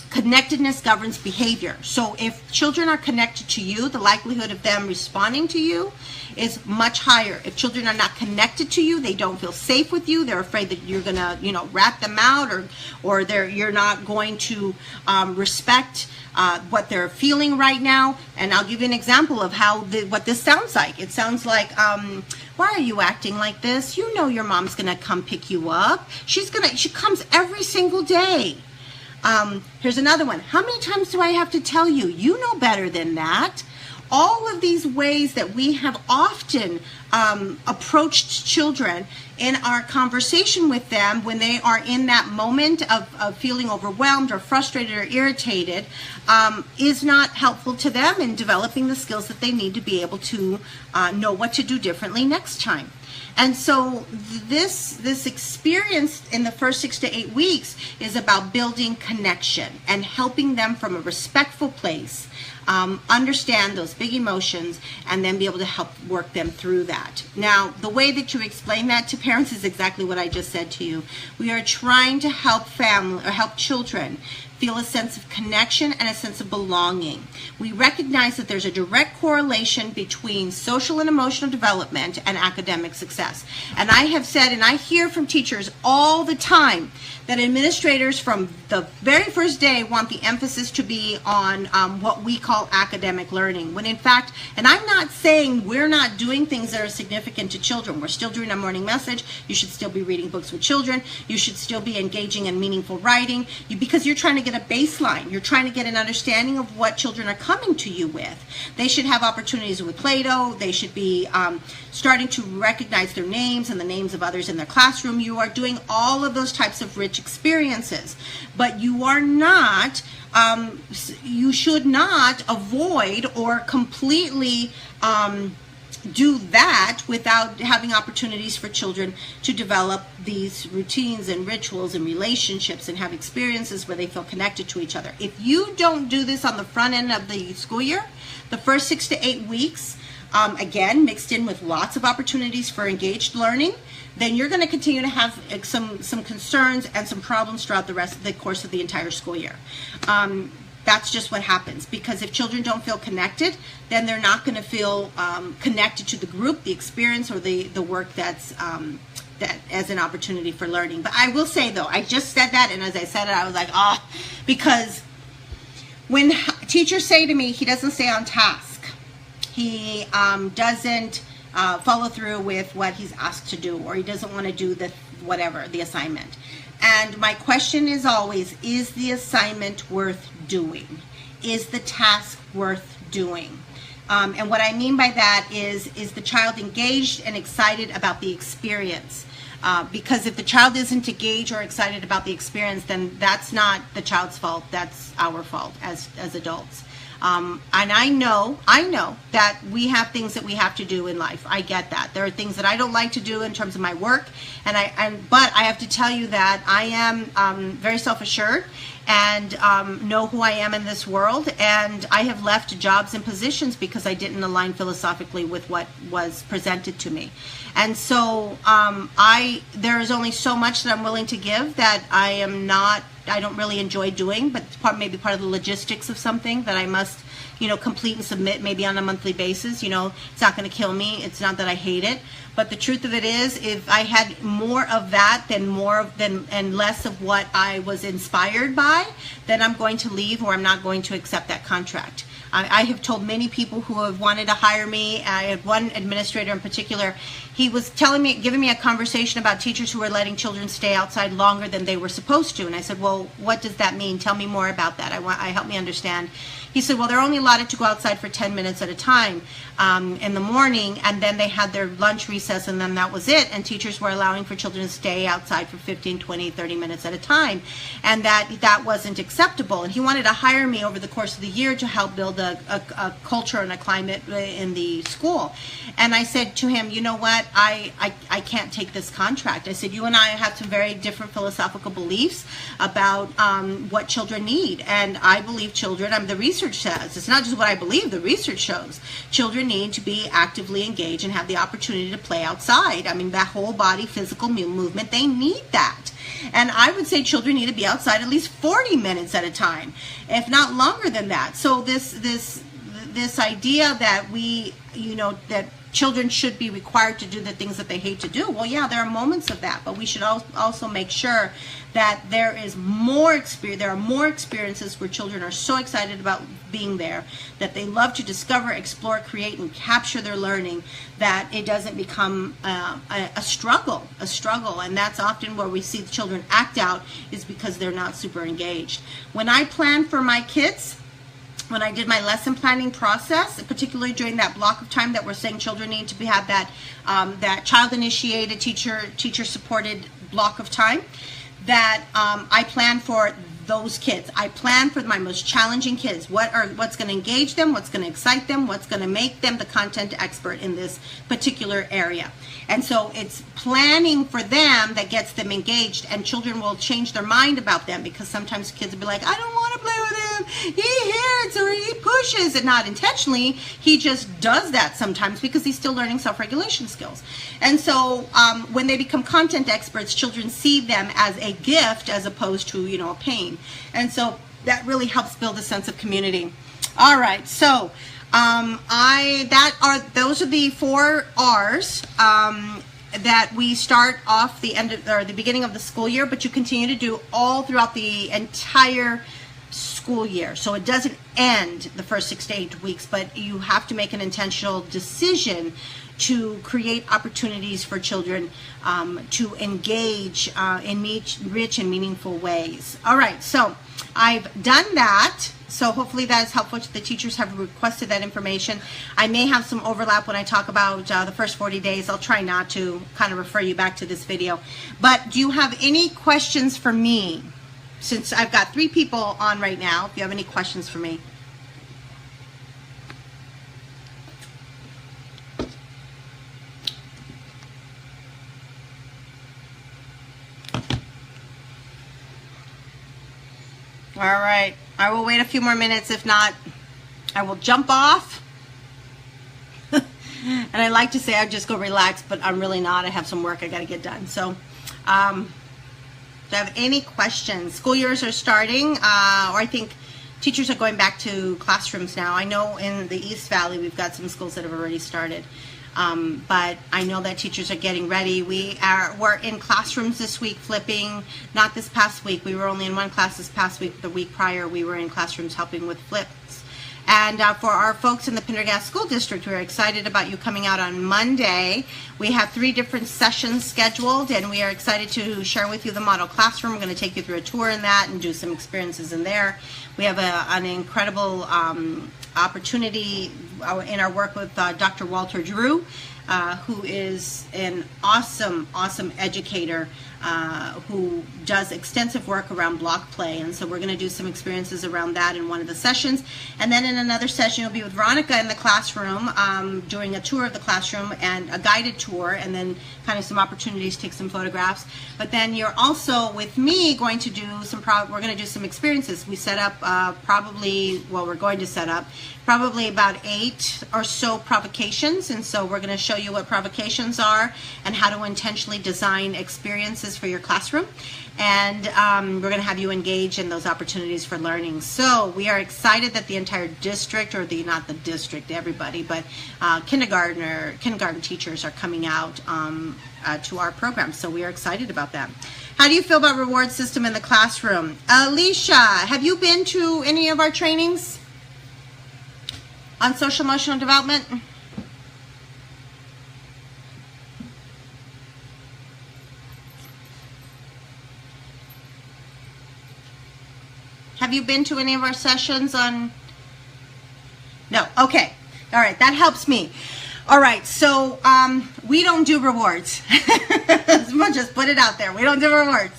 Connectedness governs behavior. So if children are connected to you, the likelihood of them responding to you is much higher. If children are not connected to you, they don't feel safe with you, they're afraid that you're gonna, you know, rat them out, or you're not going to respect what they're feeling right now. And I'll give you an example of what this sounds like. It sounds like, why are you acting like this? You know your mom's gonna come pick you up. She comes every single day. Here's another one. How many times do I have to tell you? You know better than that. All of these ways that we have often approached children in our conversation with them when they are in that moment of feeling overwhelmed or frustrated or irritated is not helpful to them in developing the skills that they need to be able to know what to do differently next time. And so this experience in the first 6 to 8 weeks is about building connection and helping them from a respectful place understand those big emotions and then be able to help work them through that. Now, the way that you explain that to parents is exactly what I just said to you. We are trying to help children feel a sense of connection and a sense of belonging. We recognize that there's a direct correlation between social and emotional development and academic success. And I have said, and I hear from teachers all the time, that administrators from the very first day want the emphasis to be on what we call academic learning, when in fact, and I'm not saying we're not doing things that are significant to children. We're still doing a morning message. You should still be reading books with children. You should still be engaging in meaningful writing, because you're trying to get a baseline. You're trying to get an understanding of what children are coming to you with. They should have opportunities with Play-Doh. They should be starting to recognize their names and the names of others in their classroom. You are doing all of those types of rich experiences, but you are not, you should not avoid or completely do that without having opportunities for children to develop these routines and rituals and relationships and have experiences where they feel connected to each other. If you don't do this on the front end of the school year, the first 6 to 8 weeks, again, mixed in with lots of opportunities for engaged learning, then you're going to continue to have some concerns and some problems throughout the rest of the course of the entire school year. That's just what happens, because if children don't feel connected, then they're not going to feel connected to the group, the experience, or the work that's that as an opportunity for learning. But I will say, though, I just said that, and as I said it, I was like, because when teachers say to me, he doesn't stay on task, he doesn't follow through with what he's asked to do, or he doesn't want to do the assignment. And my question is always, is the assignment worth doing? Is the task worth doing? And what I mean by that is the child engaged and excited about the experience? Because if the child isn't engaged or excited about the experience, then that's not the child's fault, that's our fault as adults. And I know that we have things that we have to do in life. I get that. There are things that I don't like to do in terms of my work, but I have to tell you that I am very self-assured and know who I am in this world, and I have left jobs and positions because I didn't align philosophically with what was presented to me. And so there is only so much that I'm willing to give that I don't really enjoy doing, but maybe part of the logistics of something that I must, complete and submit maybe on a monthly basis. It's not going to kill me. It's not that I hate it. But the truth of it is, if I had more of that and less of what I was inspired by, then I'm going to leave, or I'm not going to accept that contract. I have told many people who have wanted to hire me. I had one administrator in particular. He was giving me a conversation about teachers who were letting children stay outside longer than they were supposed to. And I said, well, what does that mean? Tell me more about that. Help me understand. He said, well, they're only allotted to go outside for 10 minutes at a time in the morning, and then they had their lunch recess, and then that was it. And teachers were allowing for children to stay outside for 15, 20, 30 minutes at a time, and that wasn't acceptable. And he wanted to hire me over the course of the year to help build a culture and a climate in the school. And I said to him, you know what, I can't take this contract. I said, you and I have some very different philosophical beliefs about what children need. And I believe the research says, it's not just what I believe, the research shows children need to be actively engaged and have the opportunity to play outside. I mean, that whole body physical movement, they need that. And I would say children need to be outside at least 40 minutes at a time, if not longer than that. So this idea that that children should be required to do the things that they hate to do. Well, yeah, there are moments of that, but we should also make sure that there are more experiences where children are so excited about being there that they love to discover, explore, create, and capture their learning, that it doesn't become a struggle. And that's often where we see the children act out, is because they're not super engaged. When I plan for my kids, when I did my lesson planning process, particularly during that block of time that we're saying children need to have that child-initiated, teacher-supported block of time, that I plan for those kids. I plan for my most challenging kids. What's going to engage them, what's going to excite them, what's going to make them the content expert in this particular area. And so it's planning for them that gets them engaged, and children will change their mind about them, because sometimes kids will be like, I don't want to play with him. He hits or he pushes, and not intentionally. He just does that sometimes because he's still learning self-regulation skills. And so when they become content experts, children see them as a gift as opposed to, a pain. And so that really helps build a sense of community. All right, so those are the 4 R's that we start off the beginning of the school year, but you continue to do all throughout the entire school year. So it doesn't end the first 6 to 8 weeks, but you have to make an intentional decision to create opportunities for children to engage in rich and meaningful ways. All right, so I've done that. So hopefully that is helpful. The teachers have requested that information. I may have some overlap when I talk about the first 40 days. I'll try not to kind of refer you back to this video. But do you have any questions for me? Since I've got 3 people on right now, if you have any questions for me. All right, I will wait a few more minutes. If not, I will jump off And I like to say I just go relax, but I'm really not. I have some work I got to get done. So, do you have any questions? School years are starting, or I think teachers are going back to classrooms now. I know in the East Valley we've got some schools that have already started. But I know that teachers are getting ready. We're in classrooms this week flipping. Not this past week. We were only in one class this past week. The week prior we were in classrooms helping with flips. And for our folks in the Pendergast School District, we're excited about you coming out on Monday. We have 3 different sessions scheduled, and we are excited to share with you the model classroom. We're going to take you through a tour in that and do some experiences in there. We have an incredible opportunity in our work with Dr. Walter Drew, who is an awesome educator who does extensive work around block play. And so we're going to do some experiences around that in one of the sessions. And then in another session, you'll be with Veronica in the classroom doing a tour of the classroom and a guided tour, and then kind of some opportunities to take some photographs. But then you're also with me going to do we're going to do some experiences. We set up we're going to set up probably about 8 or so provocations. And so we're going to show you what provocations are and how to intentionally design experiences for your classroom. And we're going to have you engage in those opportunities for learning. So we are excited that the entire district, or not the district, everybody, but kindergarten teachers are coming out to our program. So we are excited about that. How do you feel about reward system in the classroom? Alicia, have you been to any of our trainings on social emotional development? Have you been to any of our sessions on? No. Okay. All right. That helps me. All right. So we don't do rewards. We'll just put it out there. We don't do rewards.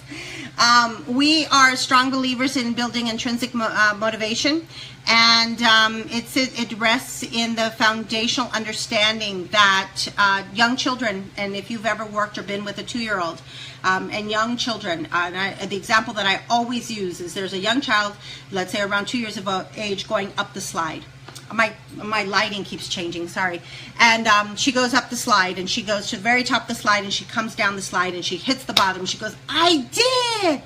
We are strong believers in building intrinsic motivation, and it rests in the foundational understanding that young children, and if you've ever worked or been with a 2-year-old, and young children, the example that I always use is there's a young child, let's say around 2 years of age, going up the slide. My lighting keeps changing, sorry. And she goes up the slide, and she goes to the very top of the slide, and she comes down the slide, and she hits the bottom, and she goes, I did!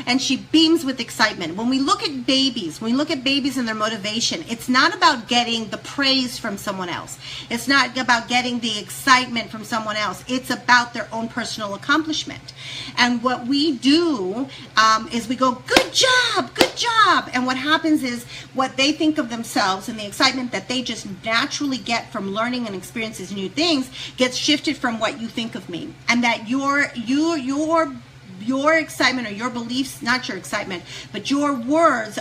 And she beams with excitement. When we look at babies and their motivation, it's not about getting the praise from someone else. It's not about getting the excitement from someone else. It's about their own personal accomplishment. And what we do is we go, good job! And what happens is what they think of themselves and the excitement that they just naturally get from learning and experiences new things gets shifted from what you think of me. And that your excitement or your beliefs, not your excitement, but your words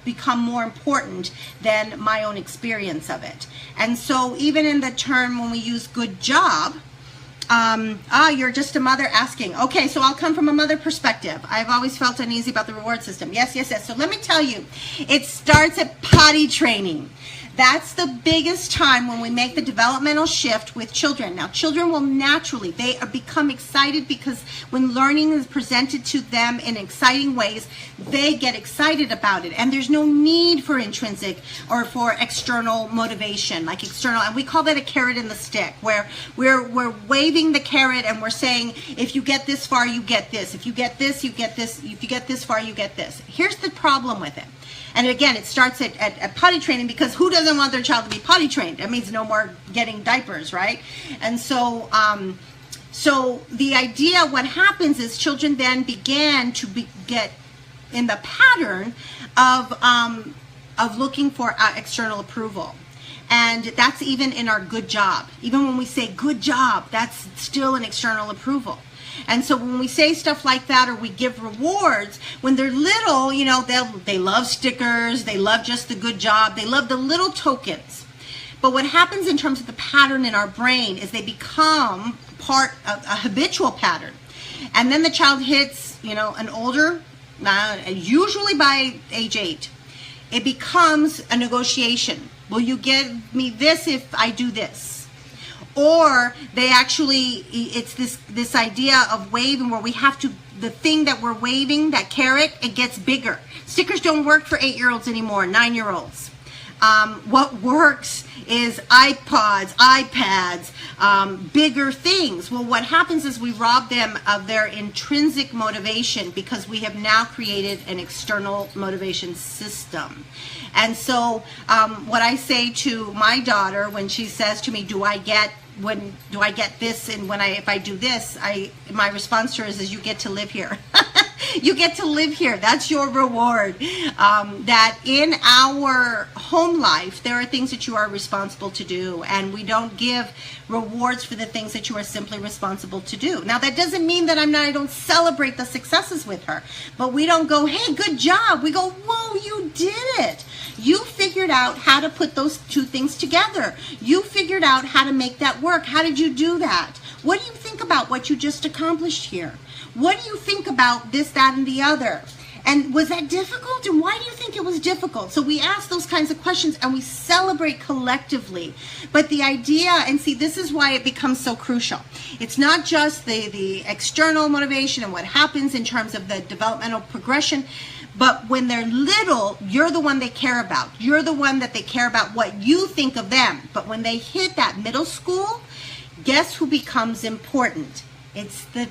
become more important than my own experience of it. And so even in the term when we use good job, you're just a mother asking. Okay, so I'll come from a mother perspective. I've always felt uneasy about the reward system. Yes. So let me tell you, it starts at potty training. That's the biggest time when we make the developmental shift with children. Now, children will naturally, become excited because when learning is presented to them in exciting ways, they get excited about it. And there's no need for intrinsic or for external motivation, like external. And we call that a carrot and the stick, where we're waving the carrot and we're saying, if you get this far, you get this. If you get this, you get this. If you get this far, you get this. Here's the problem with it. And again, it starts at potty training, because who doesn't want their child to be potty trained? That means no more getting diapers, right? And so so the idea, what happens is children then began to get in the pattern of looking for external approval. And that's even in our good job. Even when we say good job, that's still an external approval. And so when we say stuff like that, or we give rewards, when they're little, they love stickers, they love just the good job, they love the little tokens. But what happens in terms of the pattern in our brain is they become part of a habitual pattern. And then the child hits, an older, usually by age 8, it becomes a negotiation. Will you give me this if I do this? Or they actually, it's this idea of waving where we have to, the thing that we're waving, that carrot, it gets bigger. Stickers don't work for 8-year-olds anymore, 9-year-olds. What works is iPods, iPads, bigger things. Well, what happens is we rob them of their intrinsic motivation because we have now created an external motivation system. And so what I say to my daughter when she says to me, do I get this, and if I do this, my response to her is you get to live here. You get to live here. That's your reward. That in our home life, there are things that you are responsible to do, and we don't give rewards for the things that you are simply responsible to do. Now, that doesn't mean that I don't celebrate the successes with her, but we don't go, hey, good job. We go, whoa, you did it. You figured out how to put those two things together. You figured out how to make that work. How did you do that? What do you think about what you just accomplished here? What do you think about this, that, and the other? And was that difficult? And why do you think it was difficult? So we ask those kinds of questions and we celebrate collectively. But the idea, and see, this is why it becomes so crucial. It's not just the external motivation and what happens in terms of the developmental progression, but when they're little, you're the one they care about. You're the one that they care about what you think of them. But when they hit that middle school, guess who becomes important? It's the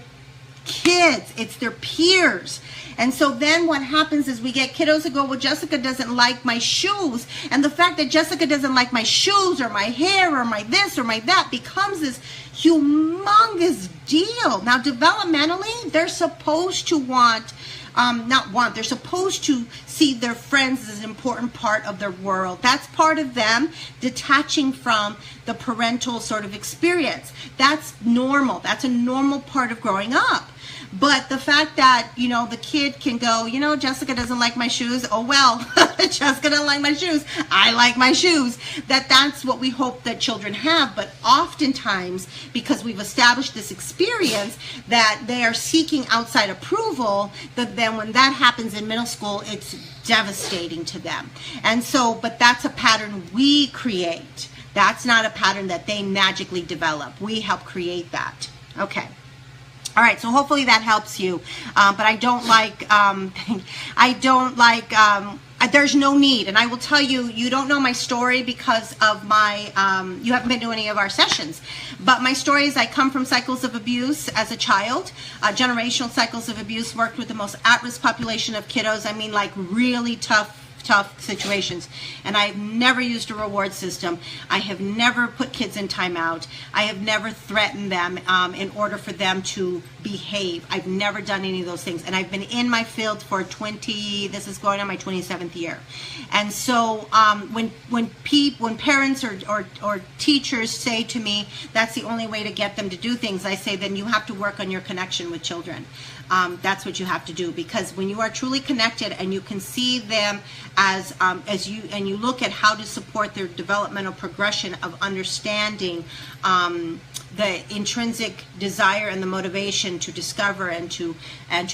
kids, it's their peers. And so then what happens is we get kiddos who go, well, Jessica doesn't like my shoes. And the fact that Jessica doesn't like my shoes or my hair or my this or my that becomes this humongous deal. Now, developmentally, they're supposed to they're supposed to see their friends as an important part of their world. That's part of them detaching from the parental sort of experience. That's normal. That's a normal part of growing up. But the fact that, the kid can go, Jessica doesn't like my shoes. Oh, well, Jessica doesn't like my shoes. I like my shoes. That's what we hope that children have. But oftentimes, because we've established this experience that they are seeking outside approval, that then when that happens in middle school, it's devastating to them. And so, but that's a pattern we create. That's not a pattern that they magically develop. We help create that. Okay. All right, so hopefully that helps you. But I don't like, there's no need. And I will tell you, you don't know my story because of you haven't been to any of our sessions. But my story is I come from cycles of abuse as a child, generational cycles of abuse, worked with the most at-risk population of kiddos. I mean, like really tough situations. And I've never used a reward system. I have never put kids in timeout. I have never threatened them in order for them to behave. I've never done any of those things. And I've been in my field for this is going on my 27th year. And so when parents or teachers say to me, that's the only way to get them to do things, I say, then you have to work on your connection with children. That's what you have to do, because when you are truly connected and you can see them as you look at how to support their developmental progression of understanding the intrinsic desire and the motivation to discover and to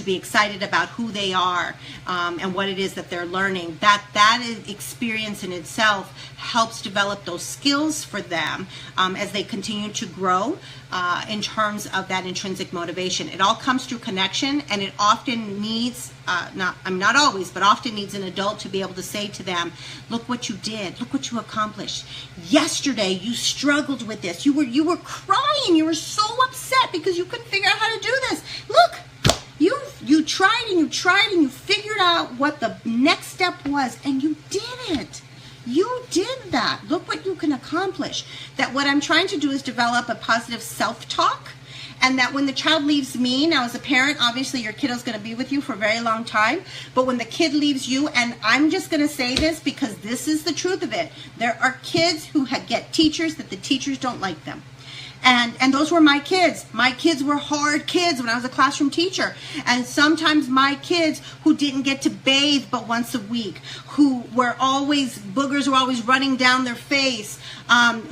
be excited about who they are and what it is that they're learning, that experience in itself helps develop those skills for them as they continue to grow in terms of that intrinsic motivation. It all comes through connection, and it often needs not always, but often needs an adult to be able to say to them, look what you did, look what you accomplished. Yesterday you struggled with this. You were crying, you were so upset because you couldn't figure out how to do this. Look, you tried and you tried and you figured out what the next step was, and you did it. You did that. Look what you can accomplish. That what I'm trying to do is develop a positive self-talk, and that when the child leaves me, now as a parent, obviously your kiddo's going to be with you for a very long time, but when the kid leaves you, and I'm just going to say this because this is the truth of it, there are kids who get teachers that the teachers don't like them. And those were my kids. My kids were hard kids when I was a classroom teacher. And sometimes my kids who didn't get to bathe but once a week, who were boogers were always running down their face,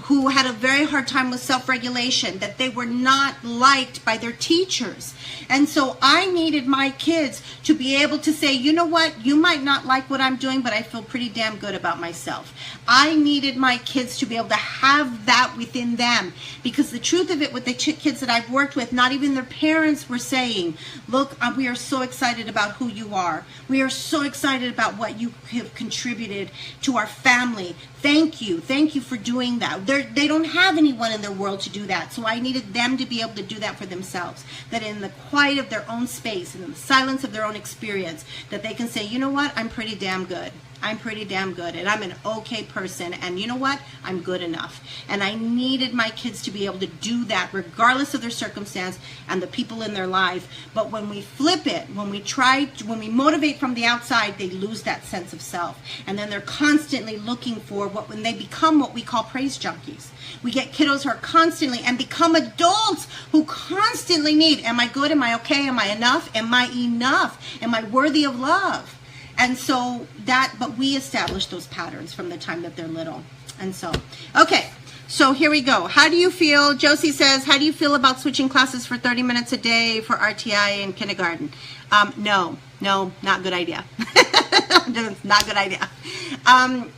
who had a very hard time with self-regulation, that they were not liked by their teachers. And so I needed my kids to be able to say, you know what, you might not like what I'm doing, but I feel pretty damn good about myself. I needed my kids to be able to have that within them, because the truth of it, with the kids that I've worked with, not even their parents were saying, look, we are so excited about who you are. We are so excited about what you have contributed to our family. Thank you. Thank you for doing that. They don't have anyone in their world to do that. So I needed them to be able to do that for themselves. That in the quiet of their own space and in the silence of their own experience, that they can say, you know what, I'm pretty damn good. I'm pretty damn good, and I'm an okay person, and you know what? I'm good enough. And I needed my kids to be able to do that regardless of their circumstance and the people in their life. But when we flip it, when we motivate from the outside, they lose that sense of self. And then they're constantly looking for when they become what we call praise junkies. We get kiddos who are constantly and become adults who constantly need, am I good? Am I okay? Am I enough? Am I enough? Am I worthy of love? And so but we establish those patterns from the time that they're little. And so, okay, so here we go. How do you feel? Josie says, how do you feel about switching classes for 30 minutes a day for RTI in kindergarten? No, not a good idea. Not a good idea.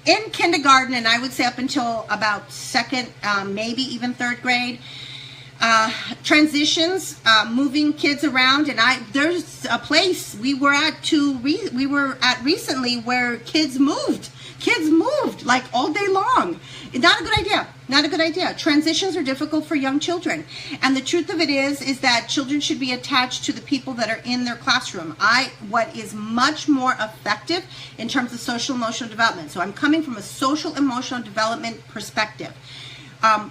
In kindergarten, and I would say up until about second, maybe even third grade, transitions, moving kids around, and there's a place we were at recently where kids moved like all day long. Not a good idea. Not a good idea. Transitions are difficult for young children, and the truth of it is that children should be attached to the people that are in their classroom. What is much more effective in terms of social emotional development. So I'm coming from a social emotional development perspective.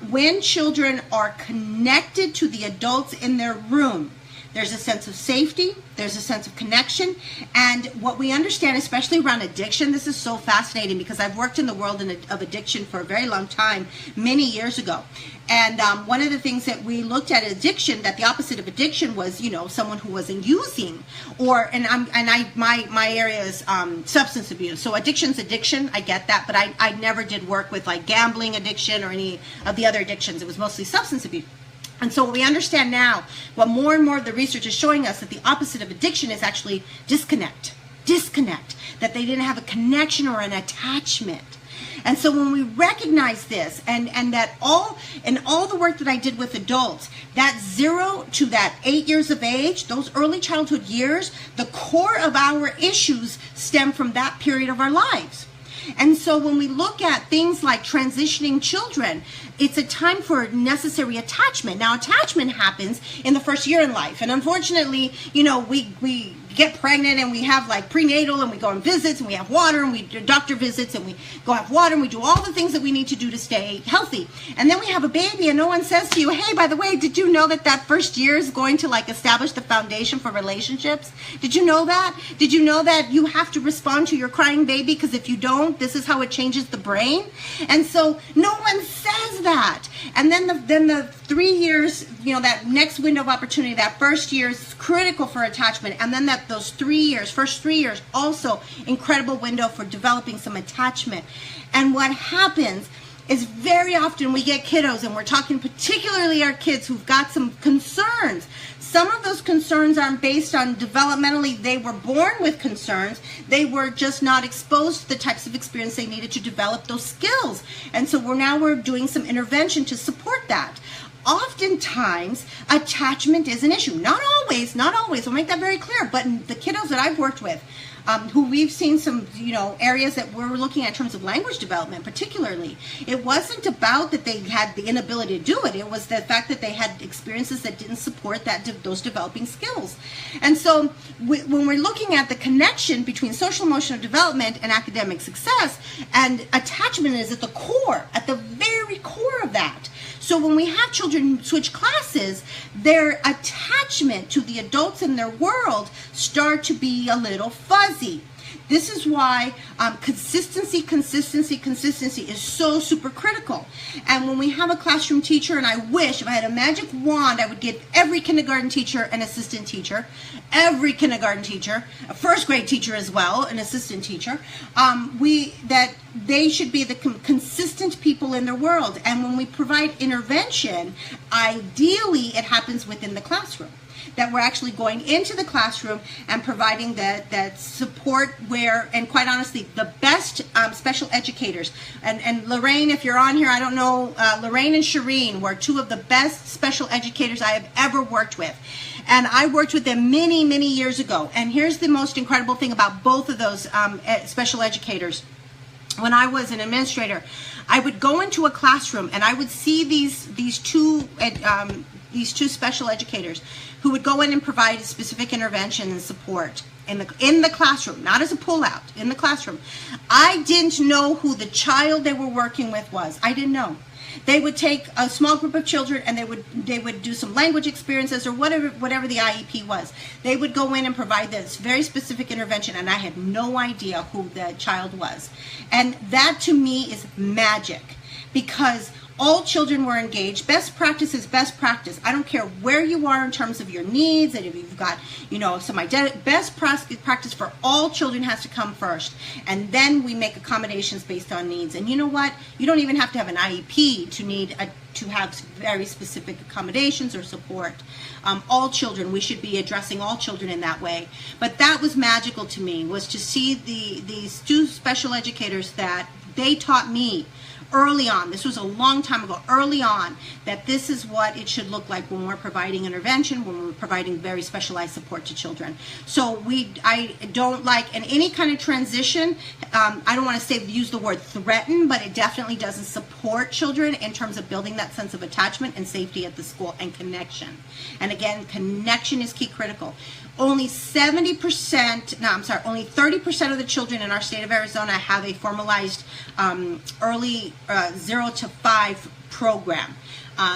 When children are connected to the adults in their room, there's a sense of safety, there's a sense of connection, and what we understand, especially around addiction, this is so fascinating because I've worked in the world of addiction for a very long time, many years ago. And one of the things that we looked at addiction, that the opposite of addiction was, someone who wasn't using, my area is substance abuse. So addiction's addiction, I get that, but I never did work with like gambling addiction or any of the other addictions. It was mostly substance abuse. And so what we understand now, what more and more of the research is showing us, that the opposite of addiction is actually disconnect, that they didn't have a connection or an attachment. And so when we recognize this, and that all the work that I did with adults, that 0 to that 8 years of age, those early childhood years, the core of our issues stem from that period of our lives. And so when we look at things like transitioning children, it's a time for necessary attachment. Now, attachment happens in the first year in life. And unfortunately, we get pregnant and we have like prenatal and we go on visits and we have water and we do doctor visits and we go have water and we do all the things that we need to do to stay healthy. And then we have a baby and no one says to you, hey, by the way, did you know that first year is going to like establish the foundation for relationships? Did you know that? Did you know that you have to respond to your crying baby? Because if you don't, this is how it changes the brain. And so no one says that. And then the 3 years, that next window of opportunity, that first year is critical for attachment. And then those 3 years, first 3 years, also incredible window for developing some attachment. And what happens is very often we get kiddos, and we're talking particularly our kids who've got some concerns. Some of those concerns aren't based on developmentally, they were born with concerns. They were just not exposed to the types of experience they needed to develop those skills. And so we're doing some intervention to support that. Oftentimes, attachment is an issue. Not always, I'll make that very clear, but the kiddos that I've worked with, who we've seen some, areas that we're looking at in terms of language development, particularly, it wasn't about that they had the inability to do it. It was the fact that they had experiences that didn't support those developing skills. And so when we're looking at the connection between social emotional development and academic success, and attachment is at the very core of that. So when we have children switch classes, their attachment to the adults in their world start to be a little fuzzy. This is why consistency is so super critical. And when we have a classroom teacher, and I wish if I had a magic wand, I would give every kindergarten teacher an assistant teacher, every kindergarten teacher, a first grade teacher as well, an assistant teacher, that they should be the consistent people in their world. And when we provide intervention, ideally it happens within the classroom. That we're actually going into the classroom and providing that support where, and quite honestly, the best special educators, and Lorraine, if you're on here, I don't know, Lorraine and Shireen were two of the best special educators I have ever worked with. And I worked with them many, many years ago. And here's the most incredible thing about both of those special educators. When I was an administrator, I would go into a classroom and I would see these two special educators who would go in and provide specific intervention and support in the classroom, not as a pullout, in the classroom. I didn't know who the child they were working with was. I didn't know. They would take a small group of children and they would do some language experiences or whatever the IEP was. They would go in and provide this very specific intervention, and I had no idea who the child was. And that to me is magic, because all children were engaged. Best practice is best practice. I don't care where you are in terms of your needs, and if you've got, some identity. Best practice for all children has to come first, and then we make accommodations based on needs. And you know what? You don't even have to have an IEP to have very specific accommodations or support. All children, we should be addressing all children in that way. But that was magical to me, was to see these two special educators that they taught me early on. This was a long time ago, early on, that this is what it should look like when we're providing intervention, when we're providing very specialized support to children. So I don't like, in any kind of transition, I don't want to use the word threaten, but it definitely doesn't support children in terms of building that sense of attachment and safety at the school and connection. And again, connection is key critical. Only 30% of the children in our state of Arizona have a formalized early 0 to 5 program.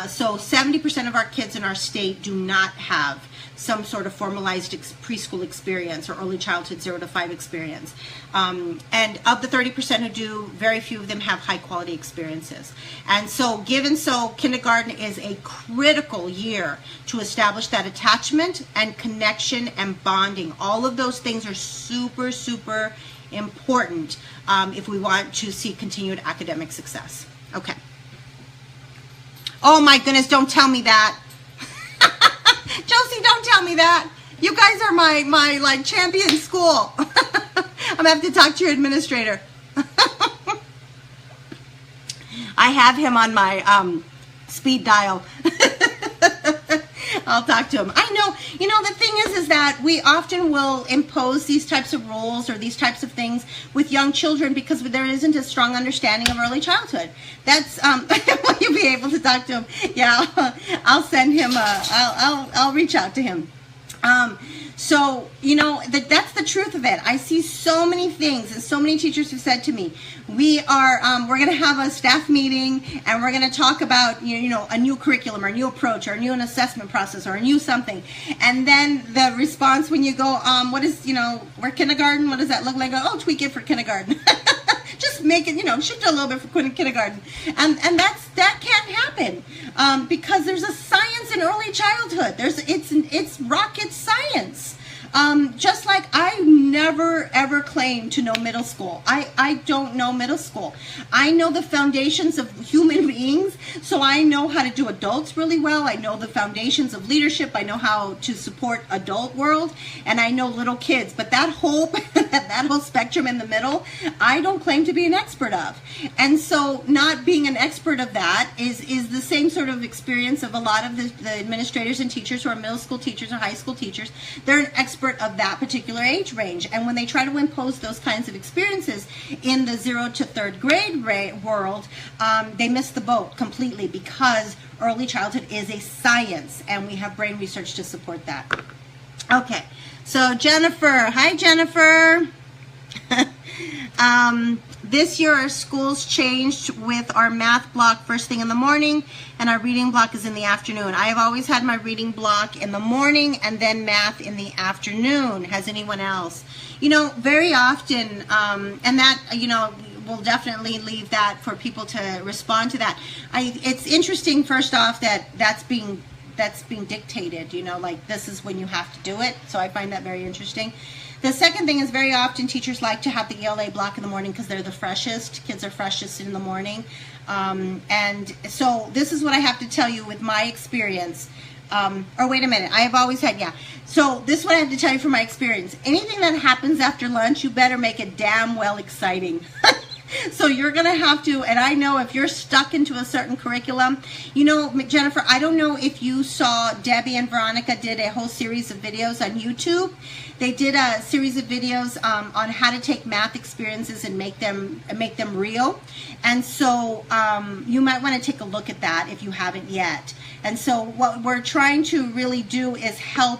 So 70% of our kids in our state do not have some sort of formalized preschool experience or early childhood 0 to 5 experience. And of the 30% who do, very few of them have high quality experiences. And so kindergarten is a critical year to establish that attachment and connection and bonding. All of those things are super, super important if we want to see continued academic success. Okay. Oh my goodness, don't tell me that. Josie, don't tell me that. You guys are my like champion school. I'm gonna have to talk to your administrator. I have him on my speed dial. I'll talk to him. I know, the thing is that we often will impose these types of rules or these types of things with young children because there isn't a strong understanding of early childhood. That's, will you be able to talk to him? Yeah, I'll send him, I'll reach out to him. So, that's the truth of it. I see so many things, and so many teachers have said to me, we're going to have a staff meeting, and we're going to talk about, a new curriculum, or a new approach, or a new assessment process, or a new something. And then the response when you go, we're kindergarten, what does that look like? Oh, tweak it for kindergarten. Just make it, shift it a little bit for kindergarten. And that can't happen because there's a science in early childhood. It's rocket science. Just like I never ever claimed to know middle school. I don't know middle school. I know the foundations of human beings, so I know how to do adults really well. I know the foundations of leadership. I know how to support adult world, and I know little kids. But that whole that whole spectrum in the middle, I don't claim to be an expert of. And so not being an expert of that is the same sort of experience of a lot of the administrators and teachers who are middle school teachers or high school teachers. They're an expert of that particular age range, and when they try to impose those kinds of experiences in the 0 to 3rd grade world, they miss the boat completely, because early childhood is a science, and we have brain research to support that. Okay, so Jennifer, hi Jennifer. This year our schools changed with our math block first thing in the morning, and our reading block is in the afternoon. I have always had my reading block in the morning and then math in the afternoon. Has anyone else? Very often, and that, we'll definitely leave that for people to respond to that. It's interesting, first off, that that's being that's being dictated, like this is when you have to do it. So I find that very interesting. The second thing is very often teachers like to have the ELA block in the morning because they're the freshest. Kids are freshest in the morning. And so this is what I have to tell you with my experience. Or wait a minute, I have always had, So this is what I have to tell you from my experience. Anything that happens after lunch, you better make it damn well exciting. So you're going to have to, and I know if you're stuck into a certain curriculum, Jennifer, I don't know if you saw Debbie and Veronica did a whole series of videos on YouTube. They did a series of videos on how to take math experiences and make them real. And so you might want to take a look at that if you haven't yet. And so what we're trying to really do is help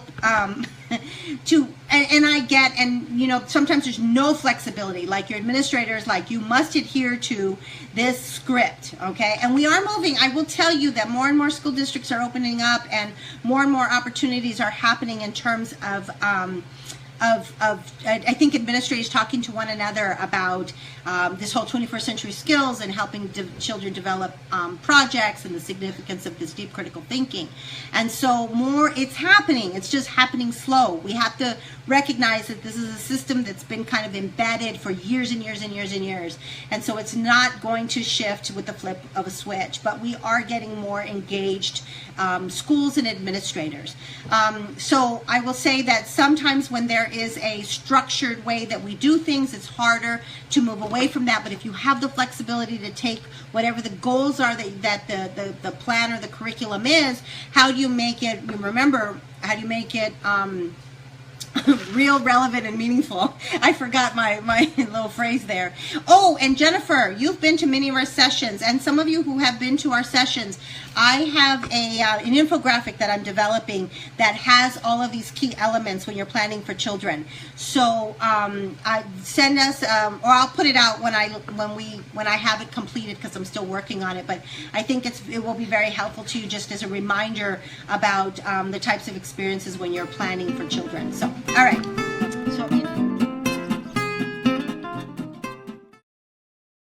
sometimes there's no flexibility. Like your administrators, like you must adhere to this script, okay? And we are moving. I will tell you that more and more school districts are opening up, and more opportunities are happening in terms of I think administrators talking to one another about this whole 21st century skills and helping children develop projects and the significance of this deep critical thinking. And so it's happening. It's just happening slow. We have to recognize that this is a system that's been kind of embedded for years and years and years and years. And so it's not going to shift with the flip of a switch, but we are getting more engaged schools and administrators. So I will say that sometimes when there is a structured way that we do things, it's harder to move away from that. But if you have the flexibility to take whatever the goals are that the plan or the curriculum is, how do you make it, remember, how do you make it real, relevant, and meaningful? I forgot my little phrase there. Oh, and Jennifer, you've been to many of our sessions, and some of you who have been to our sessions, I have an infographic that I'm developing that has all of these key elements when you're planning for children. So send us, or I'll put it out when I have it completed, because I'm still working on it. But I think it will be very helpful to you just as a reminder about the types of experiences when you're planning for children. So.